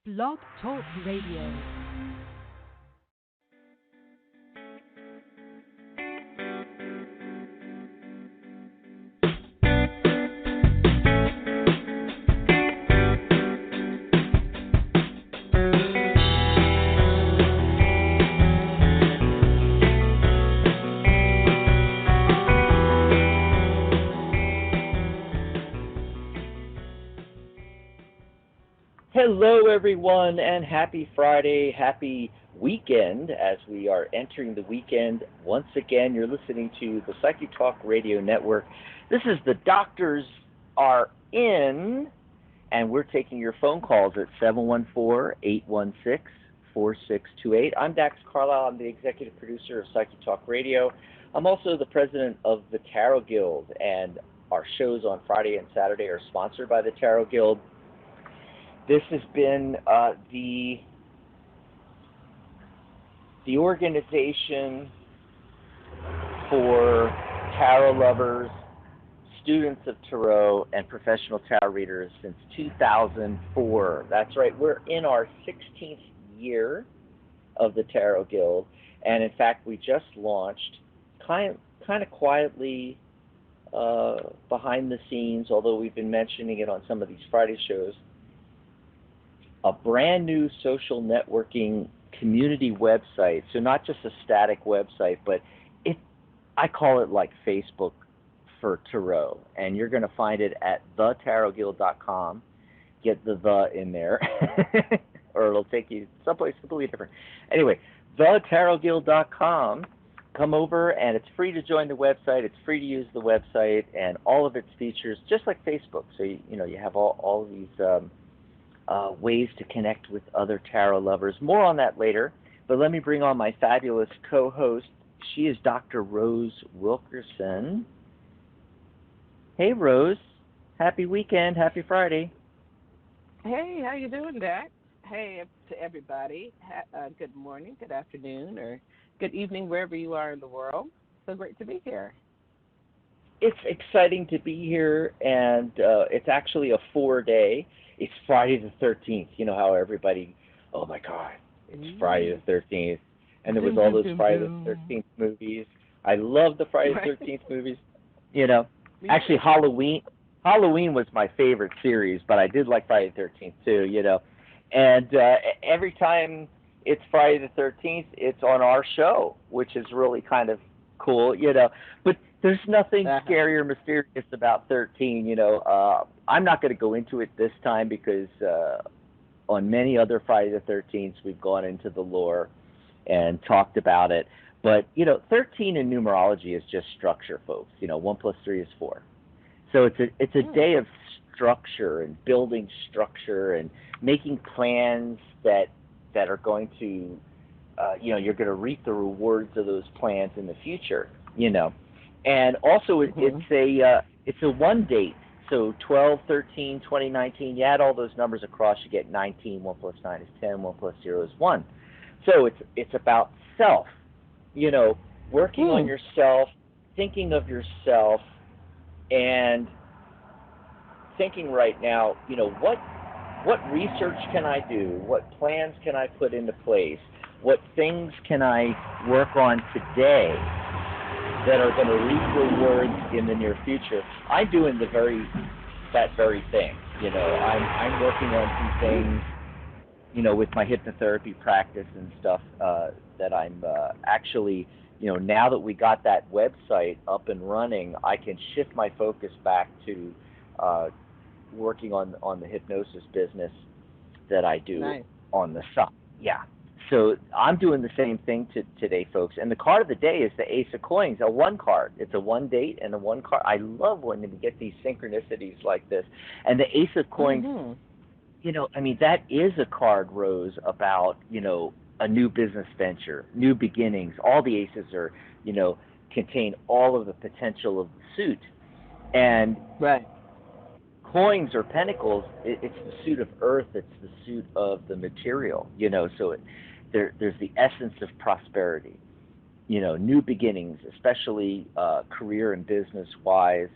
Blog Talk Radio. Hello, everyone, and happy Friday, happy weekend as we are entering the weekend. Once again, you're listening to the Psychic Talk Radio Network. This is The Doctors Are In, and we're taking your phone calls at 714-816-4628. I'm Dax Carlisle. I'm the executive producer of Psychic Talk Radio. I'm also the president of the Tarot Guild, and our shows on Friday and Saturday are sponsored by the Tarot Guild. This has been the organization for tarot lovers, students of tarot, and professional tarot readers since 2004. That's right, we're in our 16th year of the Tarot Guild, and in fact, we just launched kind of quietly behind the scenes, although we've been mentioning it on some of these Friday shows, a brand new social networking community website. So not just a static website, but I call it like Facebook for tarot. And you're going to find it at thetarotguild.com. Get the in there, or it'll take you someplace completely different. Anyway, thetarotguild.com. Come over, and it's free to join the website. It's free to use the website, and all of its features, just like Facebook. So you have all of these ways to connect with other tarot lovers. More on that later, but let me bring on my fabulous co-host. She is Dr. Rose Wilkerson. Hey, Rose. Happy weekend. Happy Friday. Hey, how you doing, Dax? Hey to everybody. Good morning, good afternoon, or good evening, wherever you are in the world. So great to be here. It's exciting to be here, and it's actually a 4-day. It's Friday the 13th. You know how everybody, oh my God, it's Friday the 13th. And there was all those Friday the 13th movies. I love the Friday the 13th movies. You know, actually Halloween was my favorite series, but I did like Friday the 13th too, you know. And every time it's Friday the 13th, it's on our show, which is really kind of cool, you know. But there's nothing scary or mysterious about 13, you know. I'm not going to go into it this time because on many other Friday the 13th, we've gone into the lore and talked about it. But, you know, 13 in numerology is just structure, folks. You know, 1 + 3 is 4. So it's a day of structure and building structure and making plans that are going to, you know, you're going to reap the rewards of those plans in the future, you know. And also, it's a one date. So 12, 13, 20, 19, you add all those numbers across, you get 19. 1 + 9 is 10. 1 + 0 is 1. So it's about self, you know, working on yourself, thinking of yourself, and thinking right now, you know, what research can I do? What plans can I put into place? What things can I work on today that are going to reap rewards in the near future? I'm doing that very thing. You know, I'm working on some things, you know, with my hypnotherapy practice and stuff that I'm actually, you know, now that we got that website up and running, I can shift my focus back to working on the hypnosis business that I do on the side. Yeah. So I'm doing the same thing today, folks. And the card of the day is the Ace of Coins, a 1 card. It's a 1 date and a 1 card. I love when we get these synchronicities like this. And the Ace of Coins, you know, I mean, that is a card, Rose, about, you know, a new business venture, new beginnings. All the aces are, you know, contain all of the potential of the suit. And coins or pentacles, it's the suit of earth, it's the suit of the material, you know, so there's the essence of prosperity, you know, new beginnings, especially career and business-wise,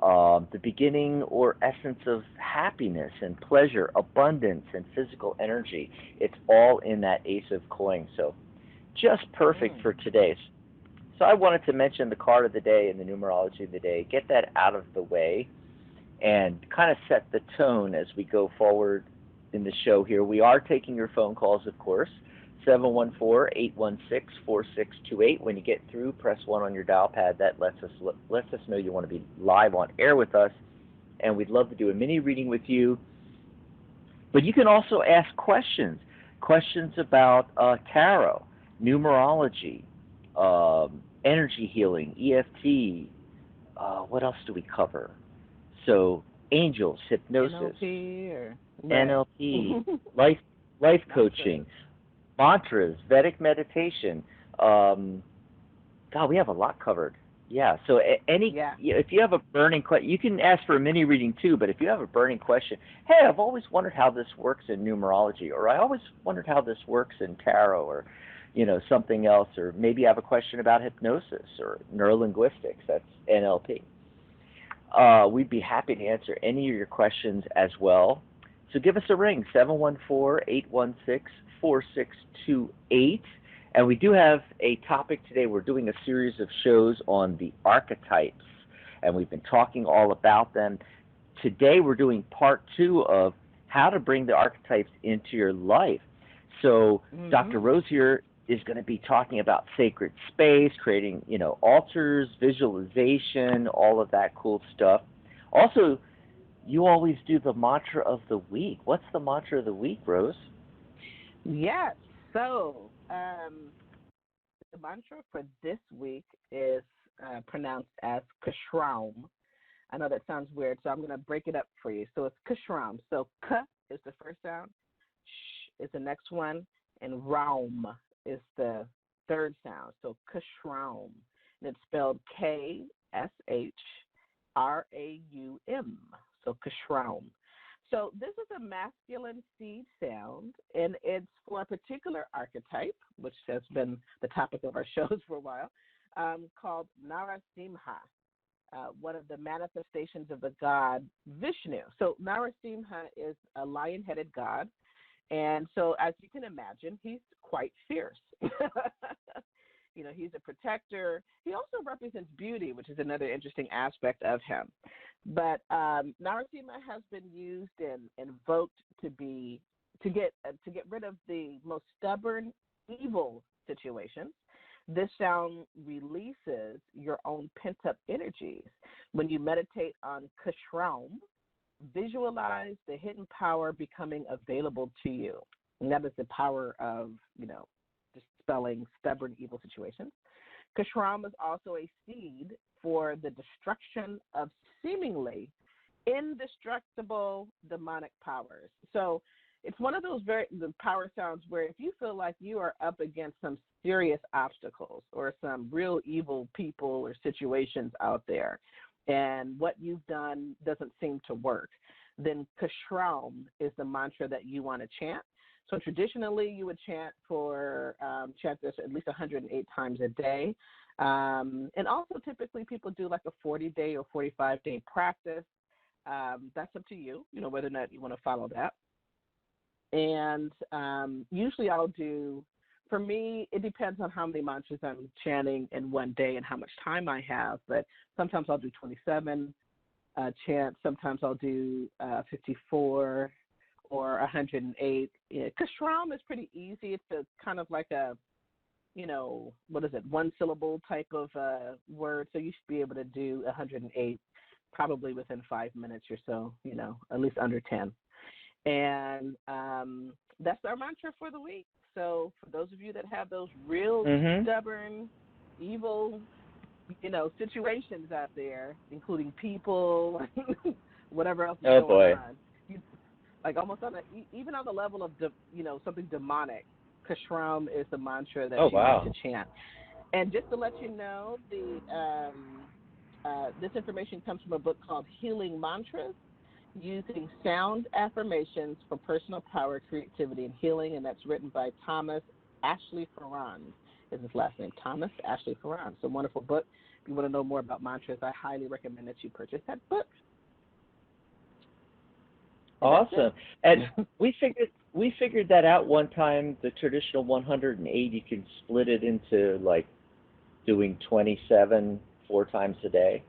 the beginning or essence of happiness and pleasure, abundance and physical energy. It's all in that Ace of Coins. So just perfect for today. So I wanted to mention the card of the day and the numerology of the day, get that out of the way, and kind of set the tone as we go forward in the show here. We are taking your phone calls, of course. 714-816-4628. When you get through, press 1 on your dial pad. That lets us know you want to be live on air with us, and we'd love to do a mini reading with you. But you can also ask questions about tarot, numerology, energy healing, EFT. What else do we cover? So angels, hypnosis, NLP, life coaching, mantras, Vedic meditation. God, we have a lot covered. Yeah. So if you have a burning question, you can ask for a mini reading too. But if you have a burning question, hey, I've always wondered how this works in numerology, or I always wondered how this works in tarot, or something else, or maybe you have a question about hypnosis or neurolinguistics. That's NLP. We'd be happy to answer any of your questions as well. So give us a ring, 714-816-4628. And we do have a topic today. We're doing a series of shows on the archetypes, and we've been talking all about them. Today we're doing part 2 of how to bring the archetypes into your life. So Dr. Rose here is going to be talking about sacred space, creating, altars, visualization, all of that cool stuff. Also, you always do the mantra of the week. What's the mantra of the week, Rose? Yes. So the mantra for this week is pronounced as Kashraum. I know that sounds weird, so I'm going to break it up for you. So it's Kashraum. So K is the first sound, Sh is the next one, and Raum is the third sound. So Kashraum. And it's spelled K-S-H-R-A-U-M. So Kashraum. So this is a masculine seed sound, and it's for a particular archetype, which has been the topic of our shows for a while, called Narasimha, one of the manifestations of the god Vishnu. So Narasimha is a lion-headed god, and so as you can imagine, he's quite fierce. He's a protector. He also represents beauty, which is another interesting aspect of him. But Narasimha has been used and invoked to get rid of the most stubborn, evil situations. This sound releases your own pent-up energies. When you meditate on Kashraum, visualize the hidden power becoming available to you. And that is the power of, dispelling stubborn, evil situations. Kashraum is also a seed for the destruction of seemingly indestructible demonic powers. So it's one of those the power sounds where if you feel like you are up against some serious obstacles or some real evil people or situations out there, and what you've done doesn't seem to work, then Kashraum is the mantra that you want to chant. So traditionally, you would chant this at least 108 times a day. And also typically people do like a 40-day or 45-day practice. That's up to you, whether or not you want to follow that. And usually for me, it depends on how many mantras I'm chanting in one day and how much time I have. But sometimes I'll do 27 chants. Sometimes I'll do 54 or 108. Kashraum is pretty easy. It's kind of like a, one syllable type of word. So you should be able to do 108 probably within 5 minutes or so, at least under 10. And that's our mantra for the week. So for those of you that have those real stubborn, evil, situations out there, including people, whatever else is going on, like almost even on the level of something demonic, Kashraum is the mantra that you want to chant. And just to let you know, this information comes from a book called Healing Mantras, Using Sound Affirmations for Personal Power, Creativity, and Healing, and that's written by Thomas Ashley Ferrand. is his last name, Thomas Ashley Farran. It's a wonderful book. If you want to know more about mantras, I highly recommend that you purchase that book. Awesome. And we figured that out one time. The traditional 108, you can split it into like doing 27 4 times a day.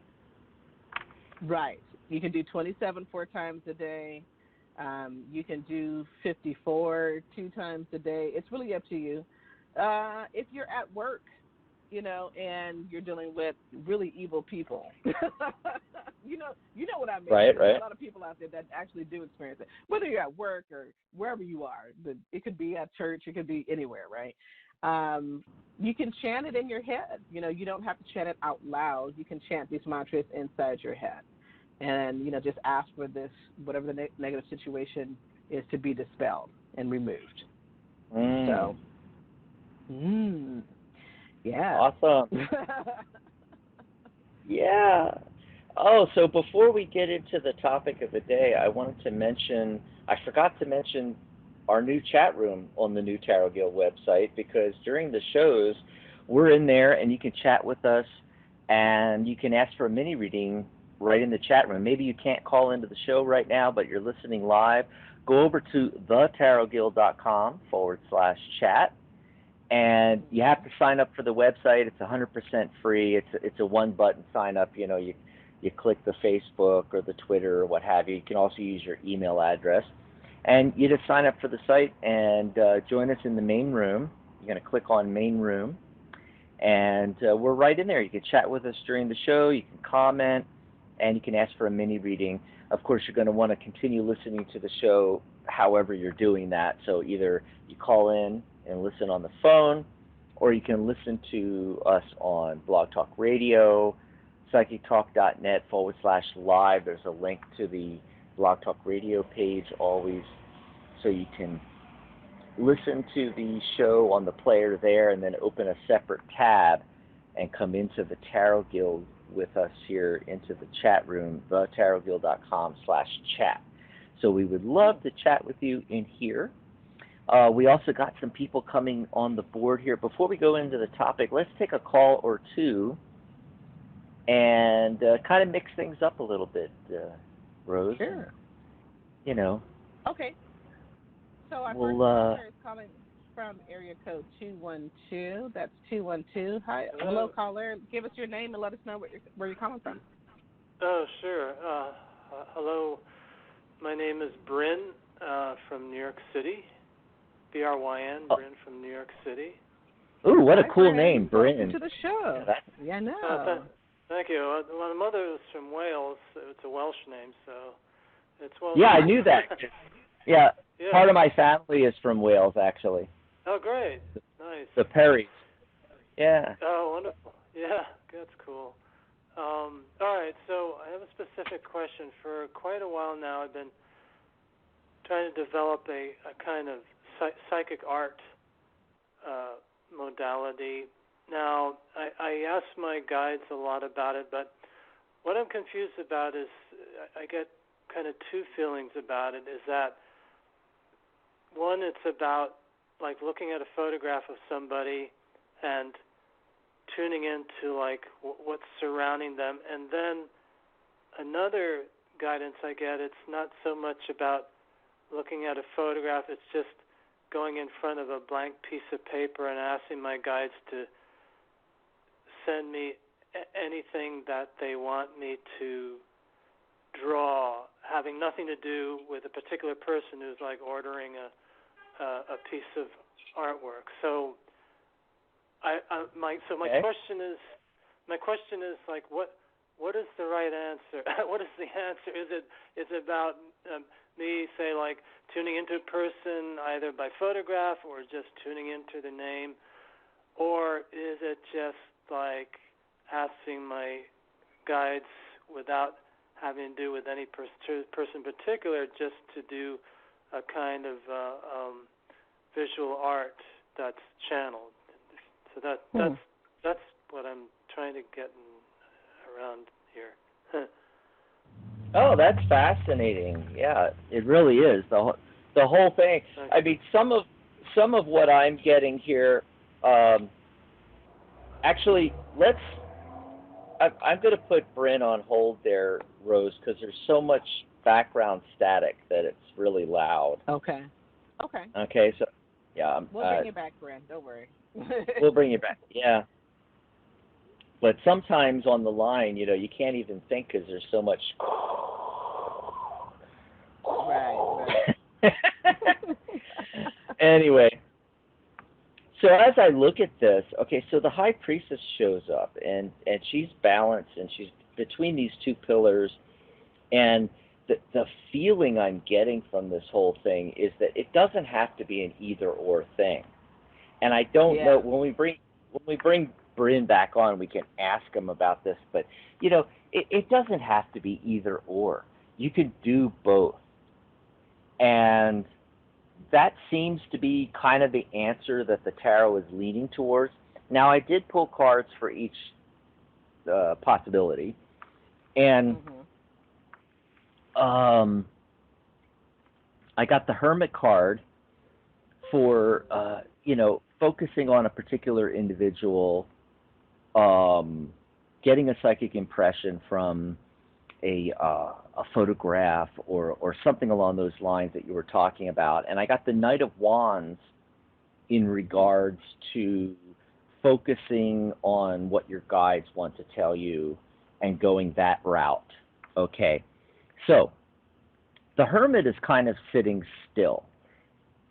Right. You can do 27 4 times a day. You can do 54 2 times a day. It's really up to you. If you're at work, and you're dealing with really evil people, you know what I mean. Right. There's a lot of people out there that actually do experience it. Whether you're at work or wherever you are, it could be at church, it could be anywhere, right? You can chant it in your head. You don't have to chant it out loud. You can chant these mantras inside your head. And, just ask for this, whatever the negative situation is, to be dispelled and removed. So, yeah. Awesome. Yeah. Oh, so before we get into the topic of the day, I forgot to mention our new chat room on the new Tarot Guild website, because during the shows, we're in there and you can chat with us and you can ask for a mini reading right in the chat room. Maybe you can't call into the show right now, but you're listening live. Go over to thetarotguild.com/chat, and you have to sign up for the website. It's 100% free. It's a one-button sign up. You click the Facebook or the Twitter or what have you. You can also use your email address, and you just sign up for the site and join us in the main room. You're going to click on main room, and we're right in there. You can chat with us during the show. You can comment, and you can ask for a mini reading. Of course, you're going to want to continue listening to the show however you're doing that. So either you call in and listen on the phone, or you can listen to us on Blog Talk Radio, psychictalk.net/live. There's a link to the Blog Talk Radio page always, so you can listen to the show on the player there and then open a separate tab and come into the Tarot Guild with us here into the chat room, thetarotguild.com/chat. So we would love to chat with you in here. We also got some people coming on the board here. Before we go into the topic, let's take a call or two and kind of mix things up a little bit, Rose. Sure. Okay. So our first caller is calling from area code 212. That's 212. Hi. Hello, caller. Give us your name and let us know where you're calling from. Oh, sure. Hello. My name is Bryn from New York City. B-R-Y-N, Bryn from New York City. Ooh, what a cool name, Bryn. Welcome to the show. Yeah, I know. Thank you. My mother was from Wales. It's a Welsh name, so it's well. Yeah, I knew that. Yeah, part of my family is from Wales, actually. Oh, great. Nice. The Perrys. Yeah. Oh, wonderful. Yeah, that's cool. All right, so I have a specific question. For quite a while now, I've been trying to develop a kind of psychic art modality. Now, I ask my guides a lot about it, but what I'm confused about is I get kind of two feelings about it. Is that, one, it's about like looking at a photograph of somebody and tuning into like what's surrounding them, and then another guidance I get, it's not so much about looking at a photograph, it's just going in front of a blank piece of paper and asking my guides to send me anything that they want me to draw, having nothing to do with a particular person who's like ordering a piece of artwork. So my question is like what is the right answer? What is the answer? Is it about me, say, like tuning into a person either by photograph or just tuning into the name, or is it just like asking my guides without having to do with any person in particular, just to do a kind of visual art that's channeled? So that's what I'm trying to get around here. Oh, that's fascinating. Yeah, it really is. The whole thing. I mean, some of what I'm getting here Actually, I'm going to put Bryn on hold there, Rose, because there's so much background static that it's really loud. Okay. Okay, so, yeah. We'll bring you back, Bryn. Don't worry. We'll bring you back, yeah. But sometimes on the line, you can't even think because there's so much. Right. Anyway, so as I look at this, okay, so the High Priestess shows up, and she's balanced, and she's between these two pillars, and the feeling I'm getting from this whole thing is that it doesn't have to be an either-or thing. And I don't know, when we bring Bryn back on, we can ask him about this, but, it doesn't have to be either-or. You can do both. And that seems to be kind of the answer that the tarot is leaning towards. Now, I did pull cards for each possibility, and I got the Hermit card for, focusing on a particular individual, getting a psychic impression from a photograph or something along those lines that you were talking about. And I got the Knight of Wands in regards to focusing on what your guides want to tell you and going that route. Okay. So the Hermit is kind of sitting still.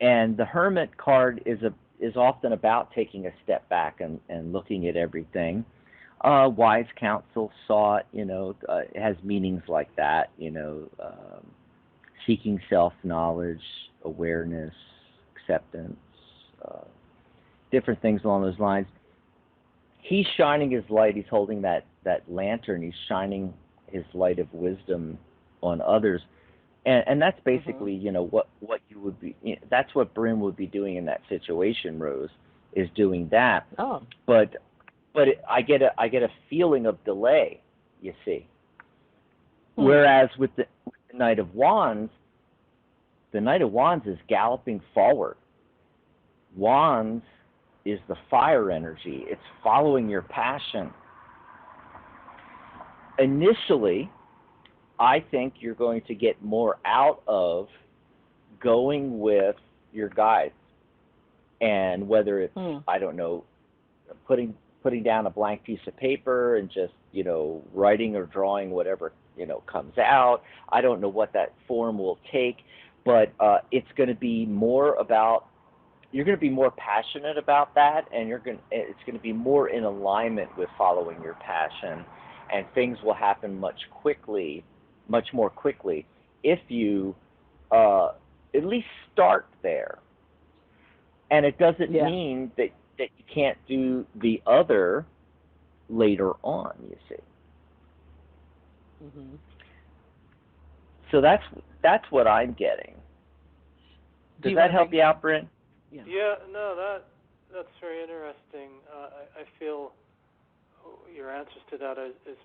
And the Hermit card is often about taking a step back and looking at everything. Wise counsel sought, it has meanings like that, seeking self-knowledge, awareness, acceptance, different things along those lines. He's shining his light. He's holding that lantern. He's shining his light of wisdom on others. And that's basically, what you would be, that's what Bryn would be doing in that situation, Rose, is doing that. Oh. But I get a feeling of delay, you see. Whereas with the Knight of Wands is galloping forward. Wands is the fire energy. It's following your passion. Initially, I think you're going to get more out of going with your guides. And whether it's, I don't know, putting down a blank piece of paper and just, writing or drawing whatever, comes out. I don't know what that form will take, but it's going to be more about, you're going to be more passionate about that, and it's going to be more in alignment with following your passion, and things will happen much more quickly if you at least start there. And it doesn't mean that you can't do the other later on, you see. So that's what I'm getting. Does that help you out, Bryn? Yeah, no, that's very interesting. I feel your answers to that is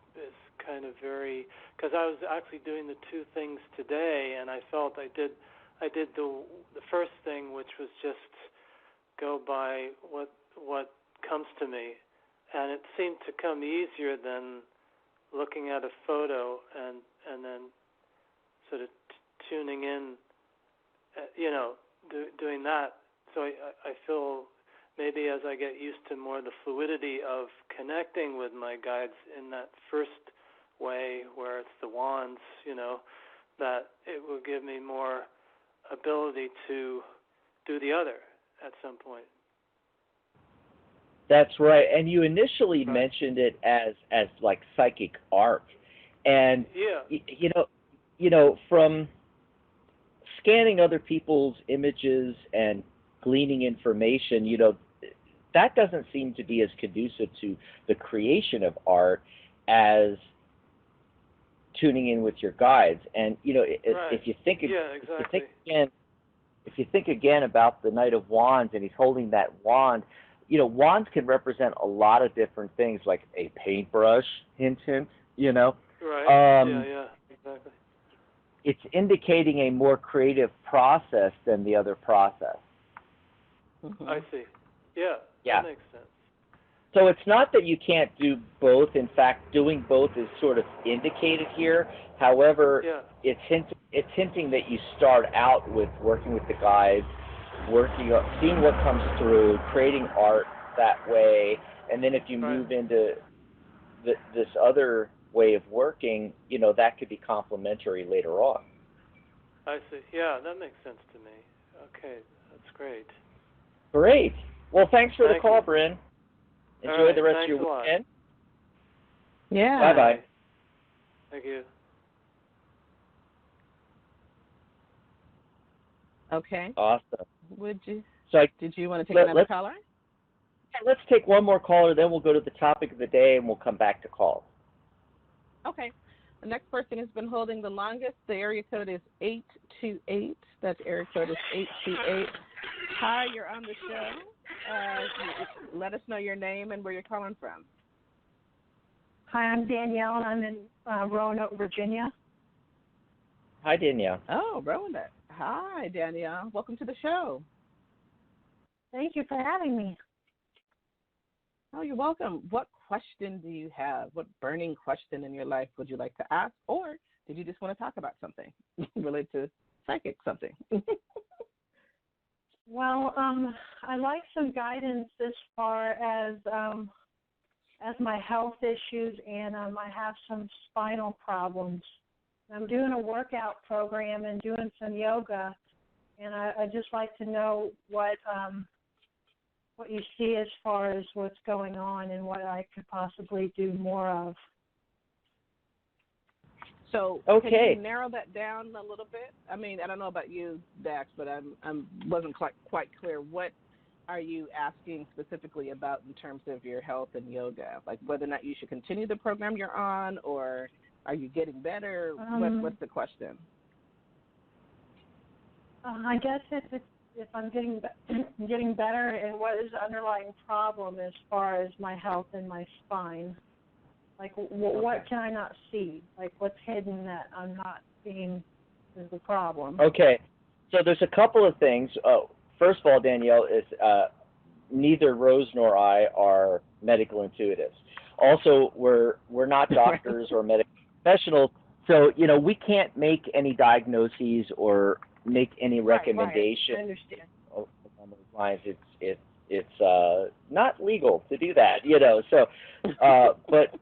kind of very, because I was actually doing the two things today, and I felt I did the first thing, which was just go by what comes to me, and it seemed to come easier than looking at a photo and then sort of tuning in, doing that. So I feel maybe as I get used to more the fluidity of connecting with my guides in that first way, where it's the wands, that it will give me more ability to do the other at some point. That's right. And you initially mentioned it as like psychic art. And from scanning other people's images and gleaning information, that doesn't seem to be as conducive to the creation of art as tuning in with your guides. And if you think if you think again about the Knight of Wands, and he's holding that wand, wands can represent a lot of different things, like a paintbrush, hint, Right. Yeah, exactly. It's indicating a more creative process than the other process. I see. Yeah, that makes sense. So it's not that you can't do both. In fact, doing both is sort of indicated here. However, Yeah. it's hinting that you start out with working with the guides, seeing what comes through, creating art that way, and then if you Right. move into this other way of working, that could be complementary later on. I see. Yeah, that makes sense to me. Okay, that's great. Great. Well, thanks for the Thank call, you. Bryn. Enjoy All right, the rest of thanks your a lot. weekend. Yeah. Bye-bye. Thank you. Okay. Awesome. Did you want to take another caller? Let's take one more caller, then we'll go to the topic of the day, and we'll come back to calls. Okay. The next person has been holding the longest. The area code is 828. That's area code is 828. Hi, you're on the show. Let us know your name and where you're calling from. Hi, I'm Danielle, and I'm in Roanoke, Virginia. Hi, Danielle. Oh, Roanoke. Hi, Danielle. Welcome to the show. Thank you for having me. Oh, you're welcome. What question do you have? What burning question in your life would you like to ask? Or did you just want to talk about something related to psychic something? Well, I'd like some guidance as far as my health issues, and I have some spinal problems. I'm doing a workout program and doing some yoga, and I'd just like to know what you see as far as what's going on and what I could possibly do more of. So okay. Can you narrow that down a little bit? I mean, I don't know about you, Dax, but I wasn't quite clear. What are you asking specifically about in terms of your health and yoga? Like whether or not you should continue the program you're on, or are you getting better? What's the question? I guess if I'm getting better, and what is the underlying problem as far as my health and my spine? Like, what can I not see? Like, what's hidden that I'm not seeing is the problem? Okay. So there's a couple of things. First of all, Danielle, is neither Rose nor I are medical intuitives. Also, we're not doctors or medical professionals, so we can't make any diagnoses or make any recommendation. Right. I understand. On those lines, it's not legal to do that, So, but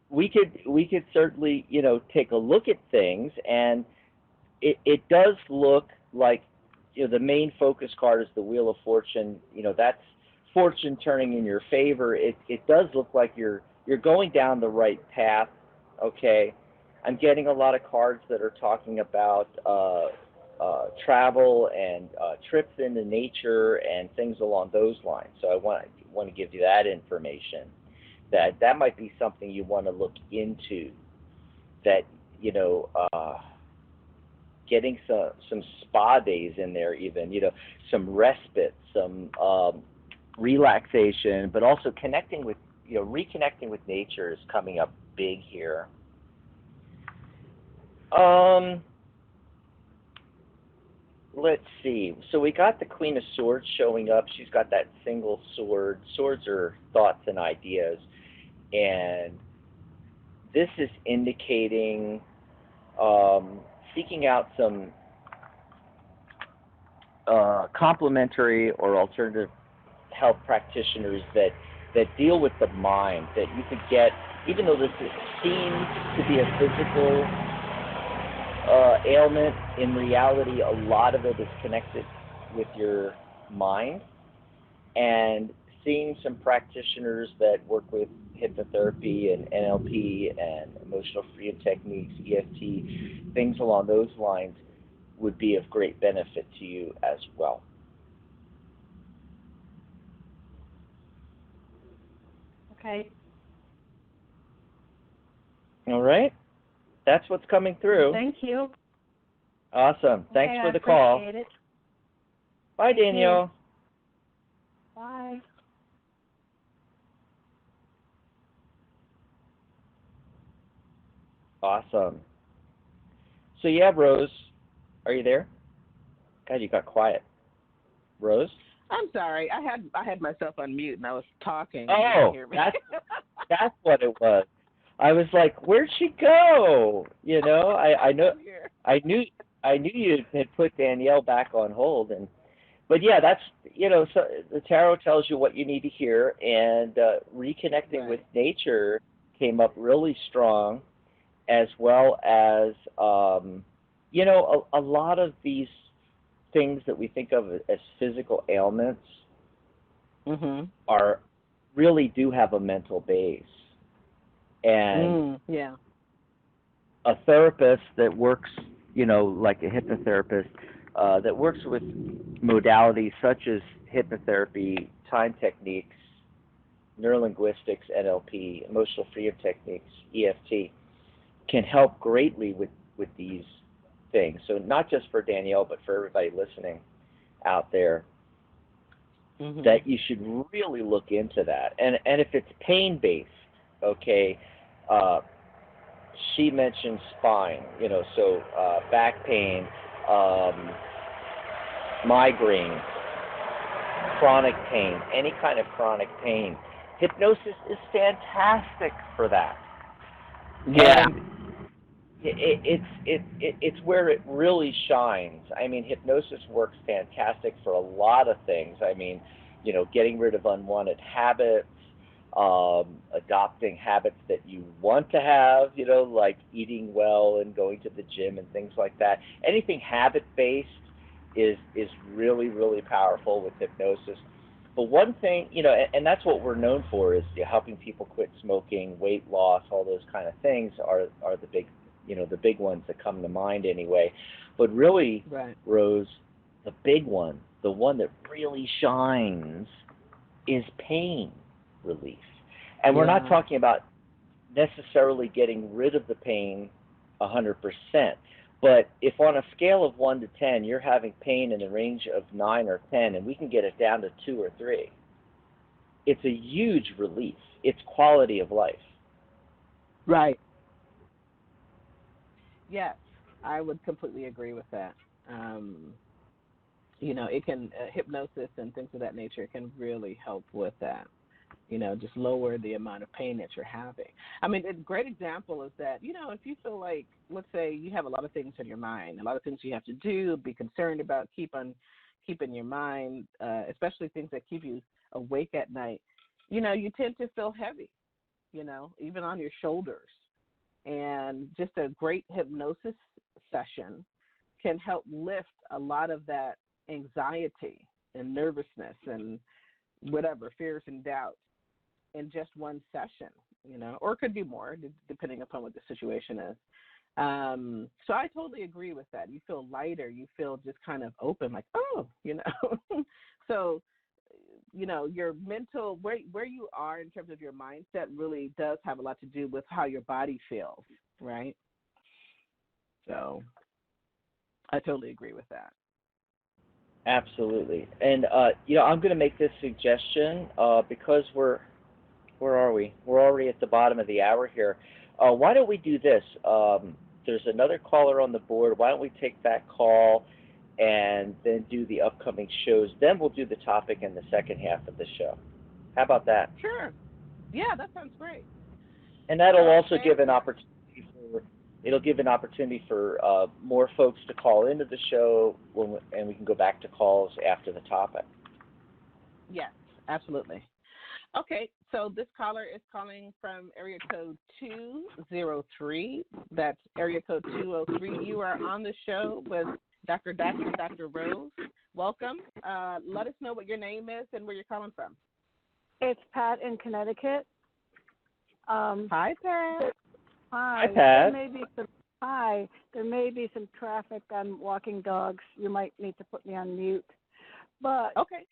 we could certainly take a look at things, and it does look like the main focus card is the Wheel of Fortune. That's fortune turning in your favor. It does look like you're going down the right path. Okay, I'm getting a lot of cards that are talking about travel and trips into nature and things along those lines. So I want to give you that information. That might be something you want to look into. That getting some spa days in there, even some respite, some relaxation, but also connecting with reconnecting with nature is coming up big here. Let's see. So we got the Queen of Swords showing up. She's got that single sword. Swords are thoughts and ideas. And this is indicating seeking out some complementary or alternative health practitioners that deal with the mind, that you could get, even though this seems to be a physical ailment, in reality a lot of it is connected with your mind. And seeing some practitioners that work with hypnotherapy and NLP and emotional freedom techniques, EFT, things along those lines would be of great benefit to you as well. Okay. All right. That's what's coming through. Thank you. Awesome. Thanks for the call. I appreciate it. Bye, Danielle. Bye. Awesome. So you have Rose. Are you there? God, you got quiet. Rose? I'm sorry. I had myself on mute and I was talking. You didn't Oh, hear me. that's what it was. I was like, "Where'd she go?" You know, I knew you had put Danielle back on hold, and but yeah, that's so the tarot tells you what you need to hear, and reconnecting with nature came up really strong, as well as a lot of these things that we think of as physical ailments are really do have a mental base. And a therapist that works, like a hypnotherapist, that works with modalities such as hypnotherapy, time techniques, neurolinguistics, NLP, emotional freedom techniques, EFT, can help greatly with these things. So not just for Danielle, but for everybody listening out there, that you should really look into that. And if it's pain-based, okay, she mentioned spine, so back pain, migraine, chronic pain, any kind of chronic pain. Hypnosis is fantastic for that. Yeah. And it's where it really shines. I mean, hypnosis works fantastic for a lot of things. I mean, getting rid of unwanted habits, adopting habits that you want to have, like eating well and going to the gym and things like that. Anything habit-based is really, really powerful with hypnosis. But one thing, and that's what we're known for, is helping people quit smoking, weight loss, all those kind of things are the big, the big ones that come to mind anyway. But really, Rose, the big one, the one that really shines, is pain relief. And we're not talking about necessarily getting rid of the pain 100%. But if on a scale of 1 to 10, you're having pain in the range of 9 or 10, and we can get it down to 2 or 3, it's a huge relief. It's quality of life. Right. Yes, I would completely agree with that. It can, hypnosis and things of that nature can really help with that. Just lower the amount of pain that you're having. I mean, a great example is that, if you feel like, let's say you have a lot of things in your mind, a lot of things you have to do, be concerned about, keep in your mind, especially things that keep you awake at night, you tend to feel heavy, even on your shoulders. And just a great hypnosis session can help lift a lot of that anxiety and nervousness and whatever, fears and doubts, in just one session, or it could be more, depending upon what the situation is. So I totally agree with that. You feel lighter. You feel just kind of open, like, So, your mental, where you are in terms of your mindset really does have a lot to do with how your body feels, right? So I totally agree with that. Absolutely. And, I'm going to make this suggestion because where are we? We're already at the bottom of the hour here. Why don't we do this? There's another caller on the board. Why don't we take that call and then do the upcoming shows? Then we'll do the topic in the second half of the show. How about that? Sure. Yeah, that sounds great. And that'll also give an opportunity for more folks to call into the show, and we can go back to calls after the topic. Yes, absolutely. Okay, so this caller is calling from area code 203. That's area code 203. You are on the show with Dr. Dax and Dr. Rose. Welcome. Let us know what your name is and where you're calling from. It's Pat in Connecticut. Hi, Pat. Hi, Pat. There may be some traffic. I'm walking dogs. You might need to put me on mute. But okay.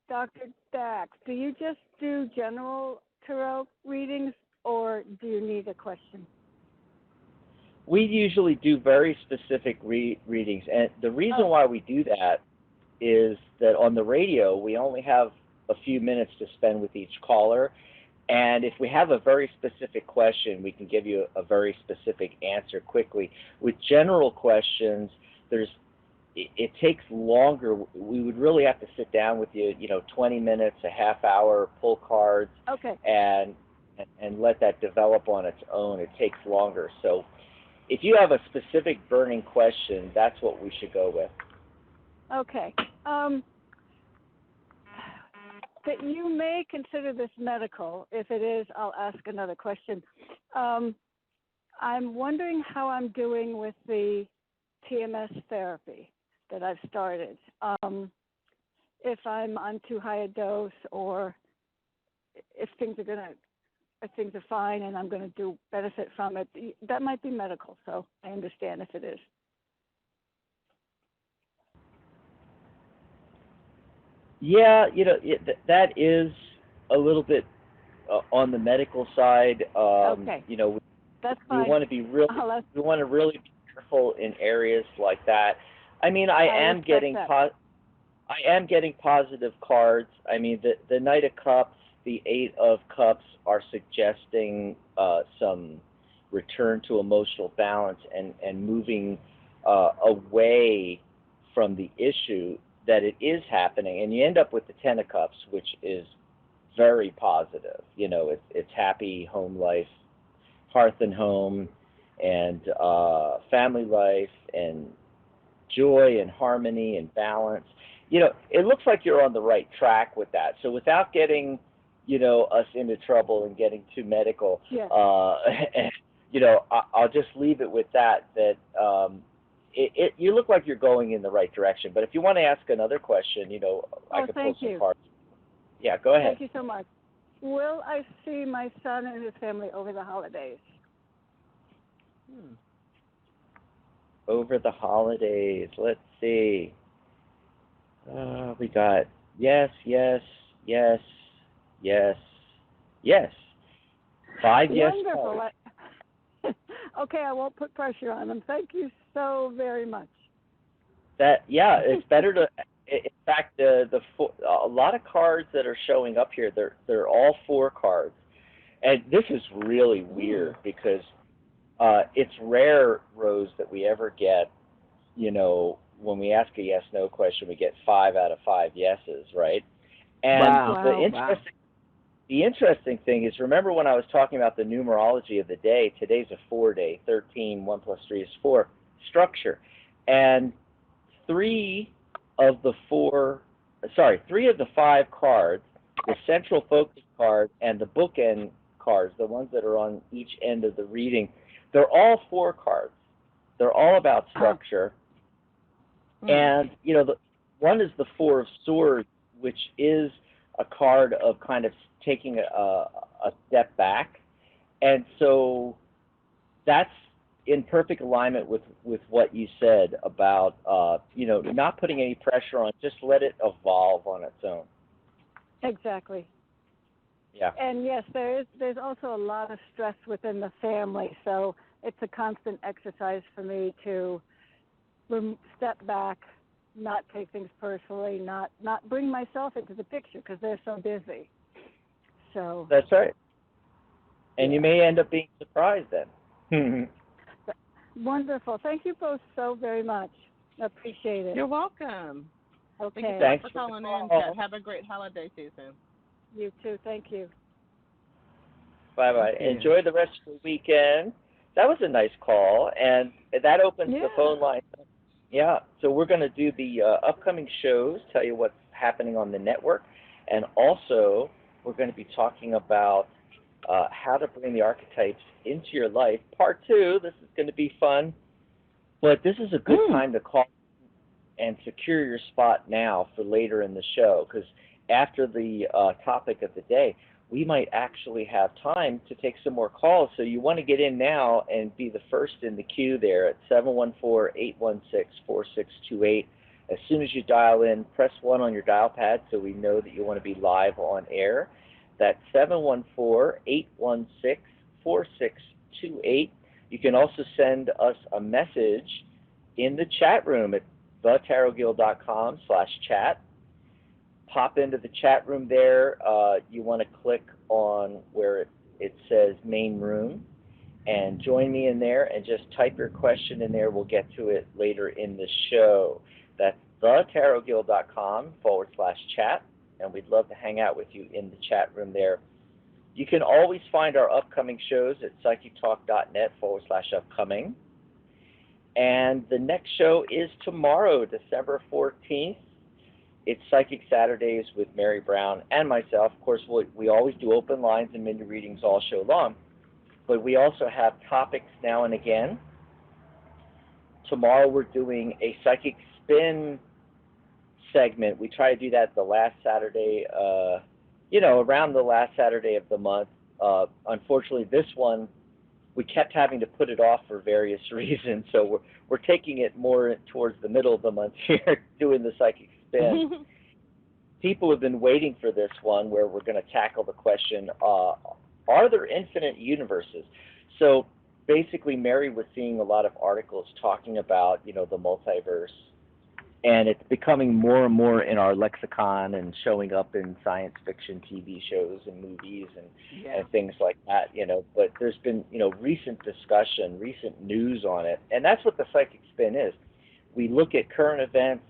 Dr. Dax, do you just do general tarot readings, or do you need a question? We usually do very specific readings, and the reason why we do that is that on the radio we only have a few minutes to spend with each caller, and if we have a very specific question, we can give you a very specific answer quickly. With general questions, there's it takes longer. We would really have to sit down with you, 20 minutes, a half hour, pull cards, Okay. and let that develop on its own. It takes longer. So if you have a specific burning question, that's what we should go with. Okay. That you may consider this medical. If it is, I'll ask another question. I'm wondering how I'm doing with the TMS therapy that I've started. If I'm on too high a dose, or if things are fine and I'm going to do benefit from it. That might be medical, so I understand if it is. Yeah, that is a little bit on the medical side. Okay. That's fine. We want to be really be careful in areas like that. I mean, I am getting positive cards. I mean, the Knight of Cups, the Eight of Cups are suggesting some return to emotional balance and moving away from the issue that it is happening. And you end up with the Ten of Cups, which is very positive. It's happy home life, hearth and home, and family life, and joy and harmony and balance. It looks like you're on the right track with that. So without getting, us into trouble and getting too medical, yeah. I'll just leave it with that. You look like you're going in the right direction. But if you want to ask another question, I could pull some cards. Yeah, go ahead. Thank you so much. Will I see my son and his family over the holidays? Over the holidays, let's see. We got yes, yes, yes, yes, yes. 5 yes. Wonderful. Okay, I won't put pressure on them. Thank you so very much. It's better to. In fact, a lot of cards that are showing up here, they're all 4 cards, and this is really weird because it's rare, Rose, that we ever get, when we ask a yes/no question, we get 5 out of 5 yeses, right? And the interesting thing is, remember when I was talking about the numerology of the day? Today's a 4-day, 13, 1 plus 3 is 4 structure, and 3 of the 5 cards, the central focus card and the bookend cards, the ones that are on each end of the reading, they're all 4 cards. They're all about structure. And, one is the 4 of Swords, which is a card of kind of taking a step back. And so that's in perfect alignment with what you said about, not putting any pressure on, just let it evolve on its own. Exactly. Yeah. And yes, there's also a lot of stress within the family, so it's a constant exercise for me to step back, not take things personally, not bring myself into the picture because they're so busy. So that's right. And you may end up being surprised then. Wonderful. Thank you both so very much. I appreciate it. You're welcome. Okay. Thanks for calling in. Have a great holiday season. You too. Thank you. Bye-bye. Enjoy the rest of the weekend. That was a nice call, and that opens the phone line. Yeah, so we're going to do the upcoming shows, tell you what's happening on the network, and also we're going to be talking about how to bring the archetypes into your life. Part 2, this is going to be fun, but this is a good time to call and secure your spot now for later in the show, because after the topic of the day, we might actually have time to take some more calls. So you want to get in now and be the first in the queue there at 714-816-4628. As soon as you dial in, press 1 on your dial pad so we know that you want to be live on air. That's 714-816-4628. You can also send us a message in the chat room at thetarotguild.com/chat. Pop into the chat room there. You want to click on where it says main room and join me in there and just type your question in there. We'll get to it later in the show. thetarotguild.com/chat, and we'd love to hang out with you in the chat room there. You can always find our upcoming shows at psychictalk.net/upcoming. And the next show is tomorrow, December 14th. It's Psychic Saturdays with Mary Brown and myself. Of course, we always do open lines and mini readings all show long, but we also have topics now and again. Tomorrow we're doing a Psychic Spin segment. We try to do that the last Saturday, around the last Saturday of the month. Unfortunately, this one, we kept having to put it off for various reasons, so we're taking it more towards the middle of the month here, doing the Psychic Spin. People have been waiting for this one, where we're going to tackle the question, are there infinite universes? So basically, Mary was seeing a lot of articles talking about, the multiverse, and it's becoming more and more in our lexicon and showing up in science fiction TV shows and movies and things like that, But there's been, recent discussion, recent news on it, and that's what the Psychic Spin is. We look at current events,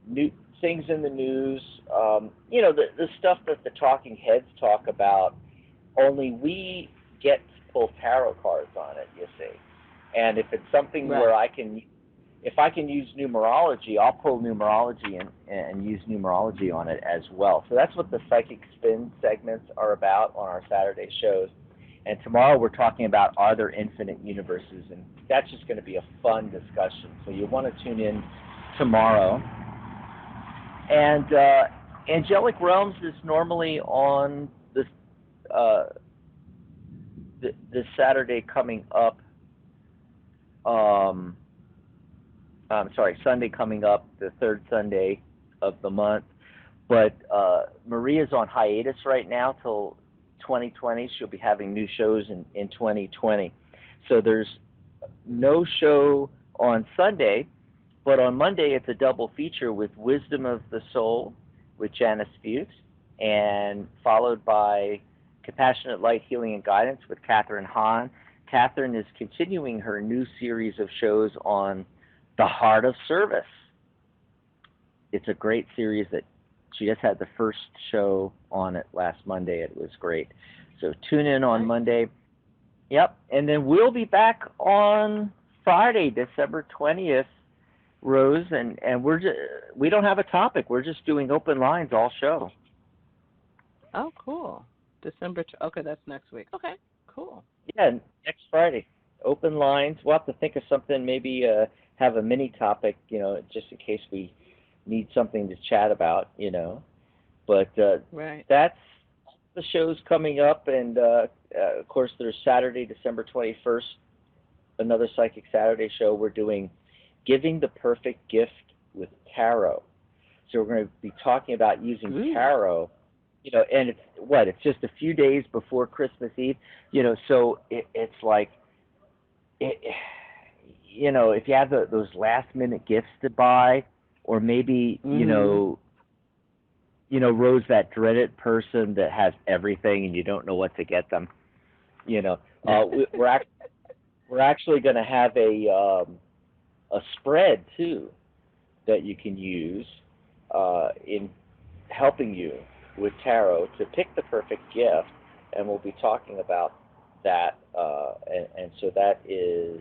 new things in the news, the stuff that the talking heads talk about, only we get to pull tarot cards on it, you see. And if it's something where if I can use numerology, I'll pull numerology and use numerology on it as well. So that's what the Psychic Spin segments are about on our Saturday shows. And tomorrow we're talking about, are there infinite universes? And that's just going to be a fun discussion. So you want to tune in tomorrow. And Angelic Realms is normally on this Saturday coming up. Sunday coming up, the third Sunday of the month. But Maria's on hiatus right now till 2020. She'll be having new shows in 2020. So there's no show on Sunday, but on Monday it's a double feature with Wisdom of the Soul with Janice Fuchs, and followed by Compassionate Light, Healing, and Guidance with Catherine Hahn. Catherine is continuing her new series of shows on The Heart of Service. It's a great series that she just had the first show on it last Monday. It was great. So tune in on Monday. Yep. And then we'll be back on Friday, December 20th, Rose, and we don't have a topic. We're just doing open lines all show. Oh, cool. Okay, that's next week. Okay, cool. Yeah, next Friday. Open lines. We'll have to think of something, maybe have a mini topic, just in case we need something to chat about, But that's the shows coming up, and of course there's Saturday, December 21st, another Psychic Saturday show. We're doing Giving the Perfect Gift with Tarot. So we're going to be talking about using tarot, and it's just a few days before Christmas Eve, so it's like, if you have those last-minute gifts to buy, or maybe, Rose, that dreaded person that has everything and you don't know what to get them, we're actually going to have a spread, too, that you can use in helping you with tarot to pick the perfect gift, and we'll be talking about that, and so that is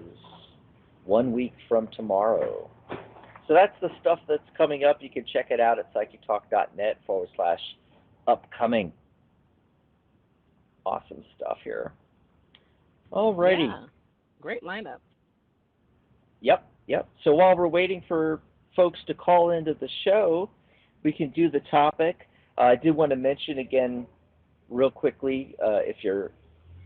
1 week from tomorrow. So that's the stuff that's coming up. You can check it out at psychictalk.net/upcoming. Awesome stuff here. All righty. Yeah. Great lineup. Yep. So while we're waiting for folks to call into the show, we can do the topic. I did want to mention again real quickly, if you're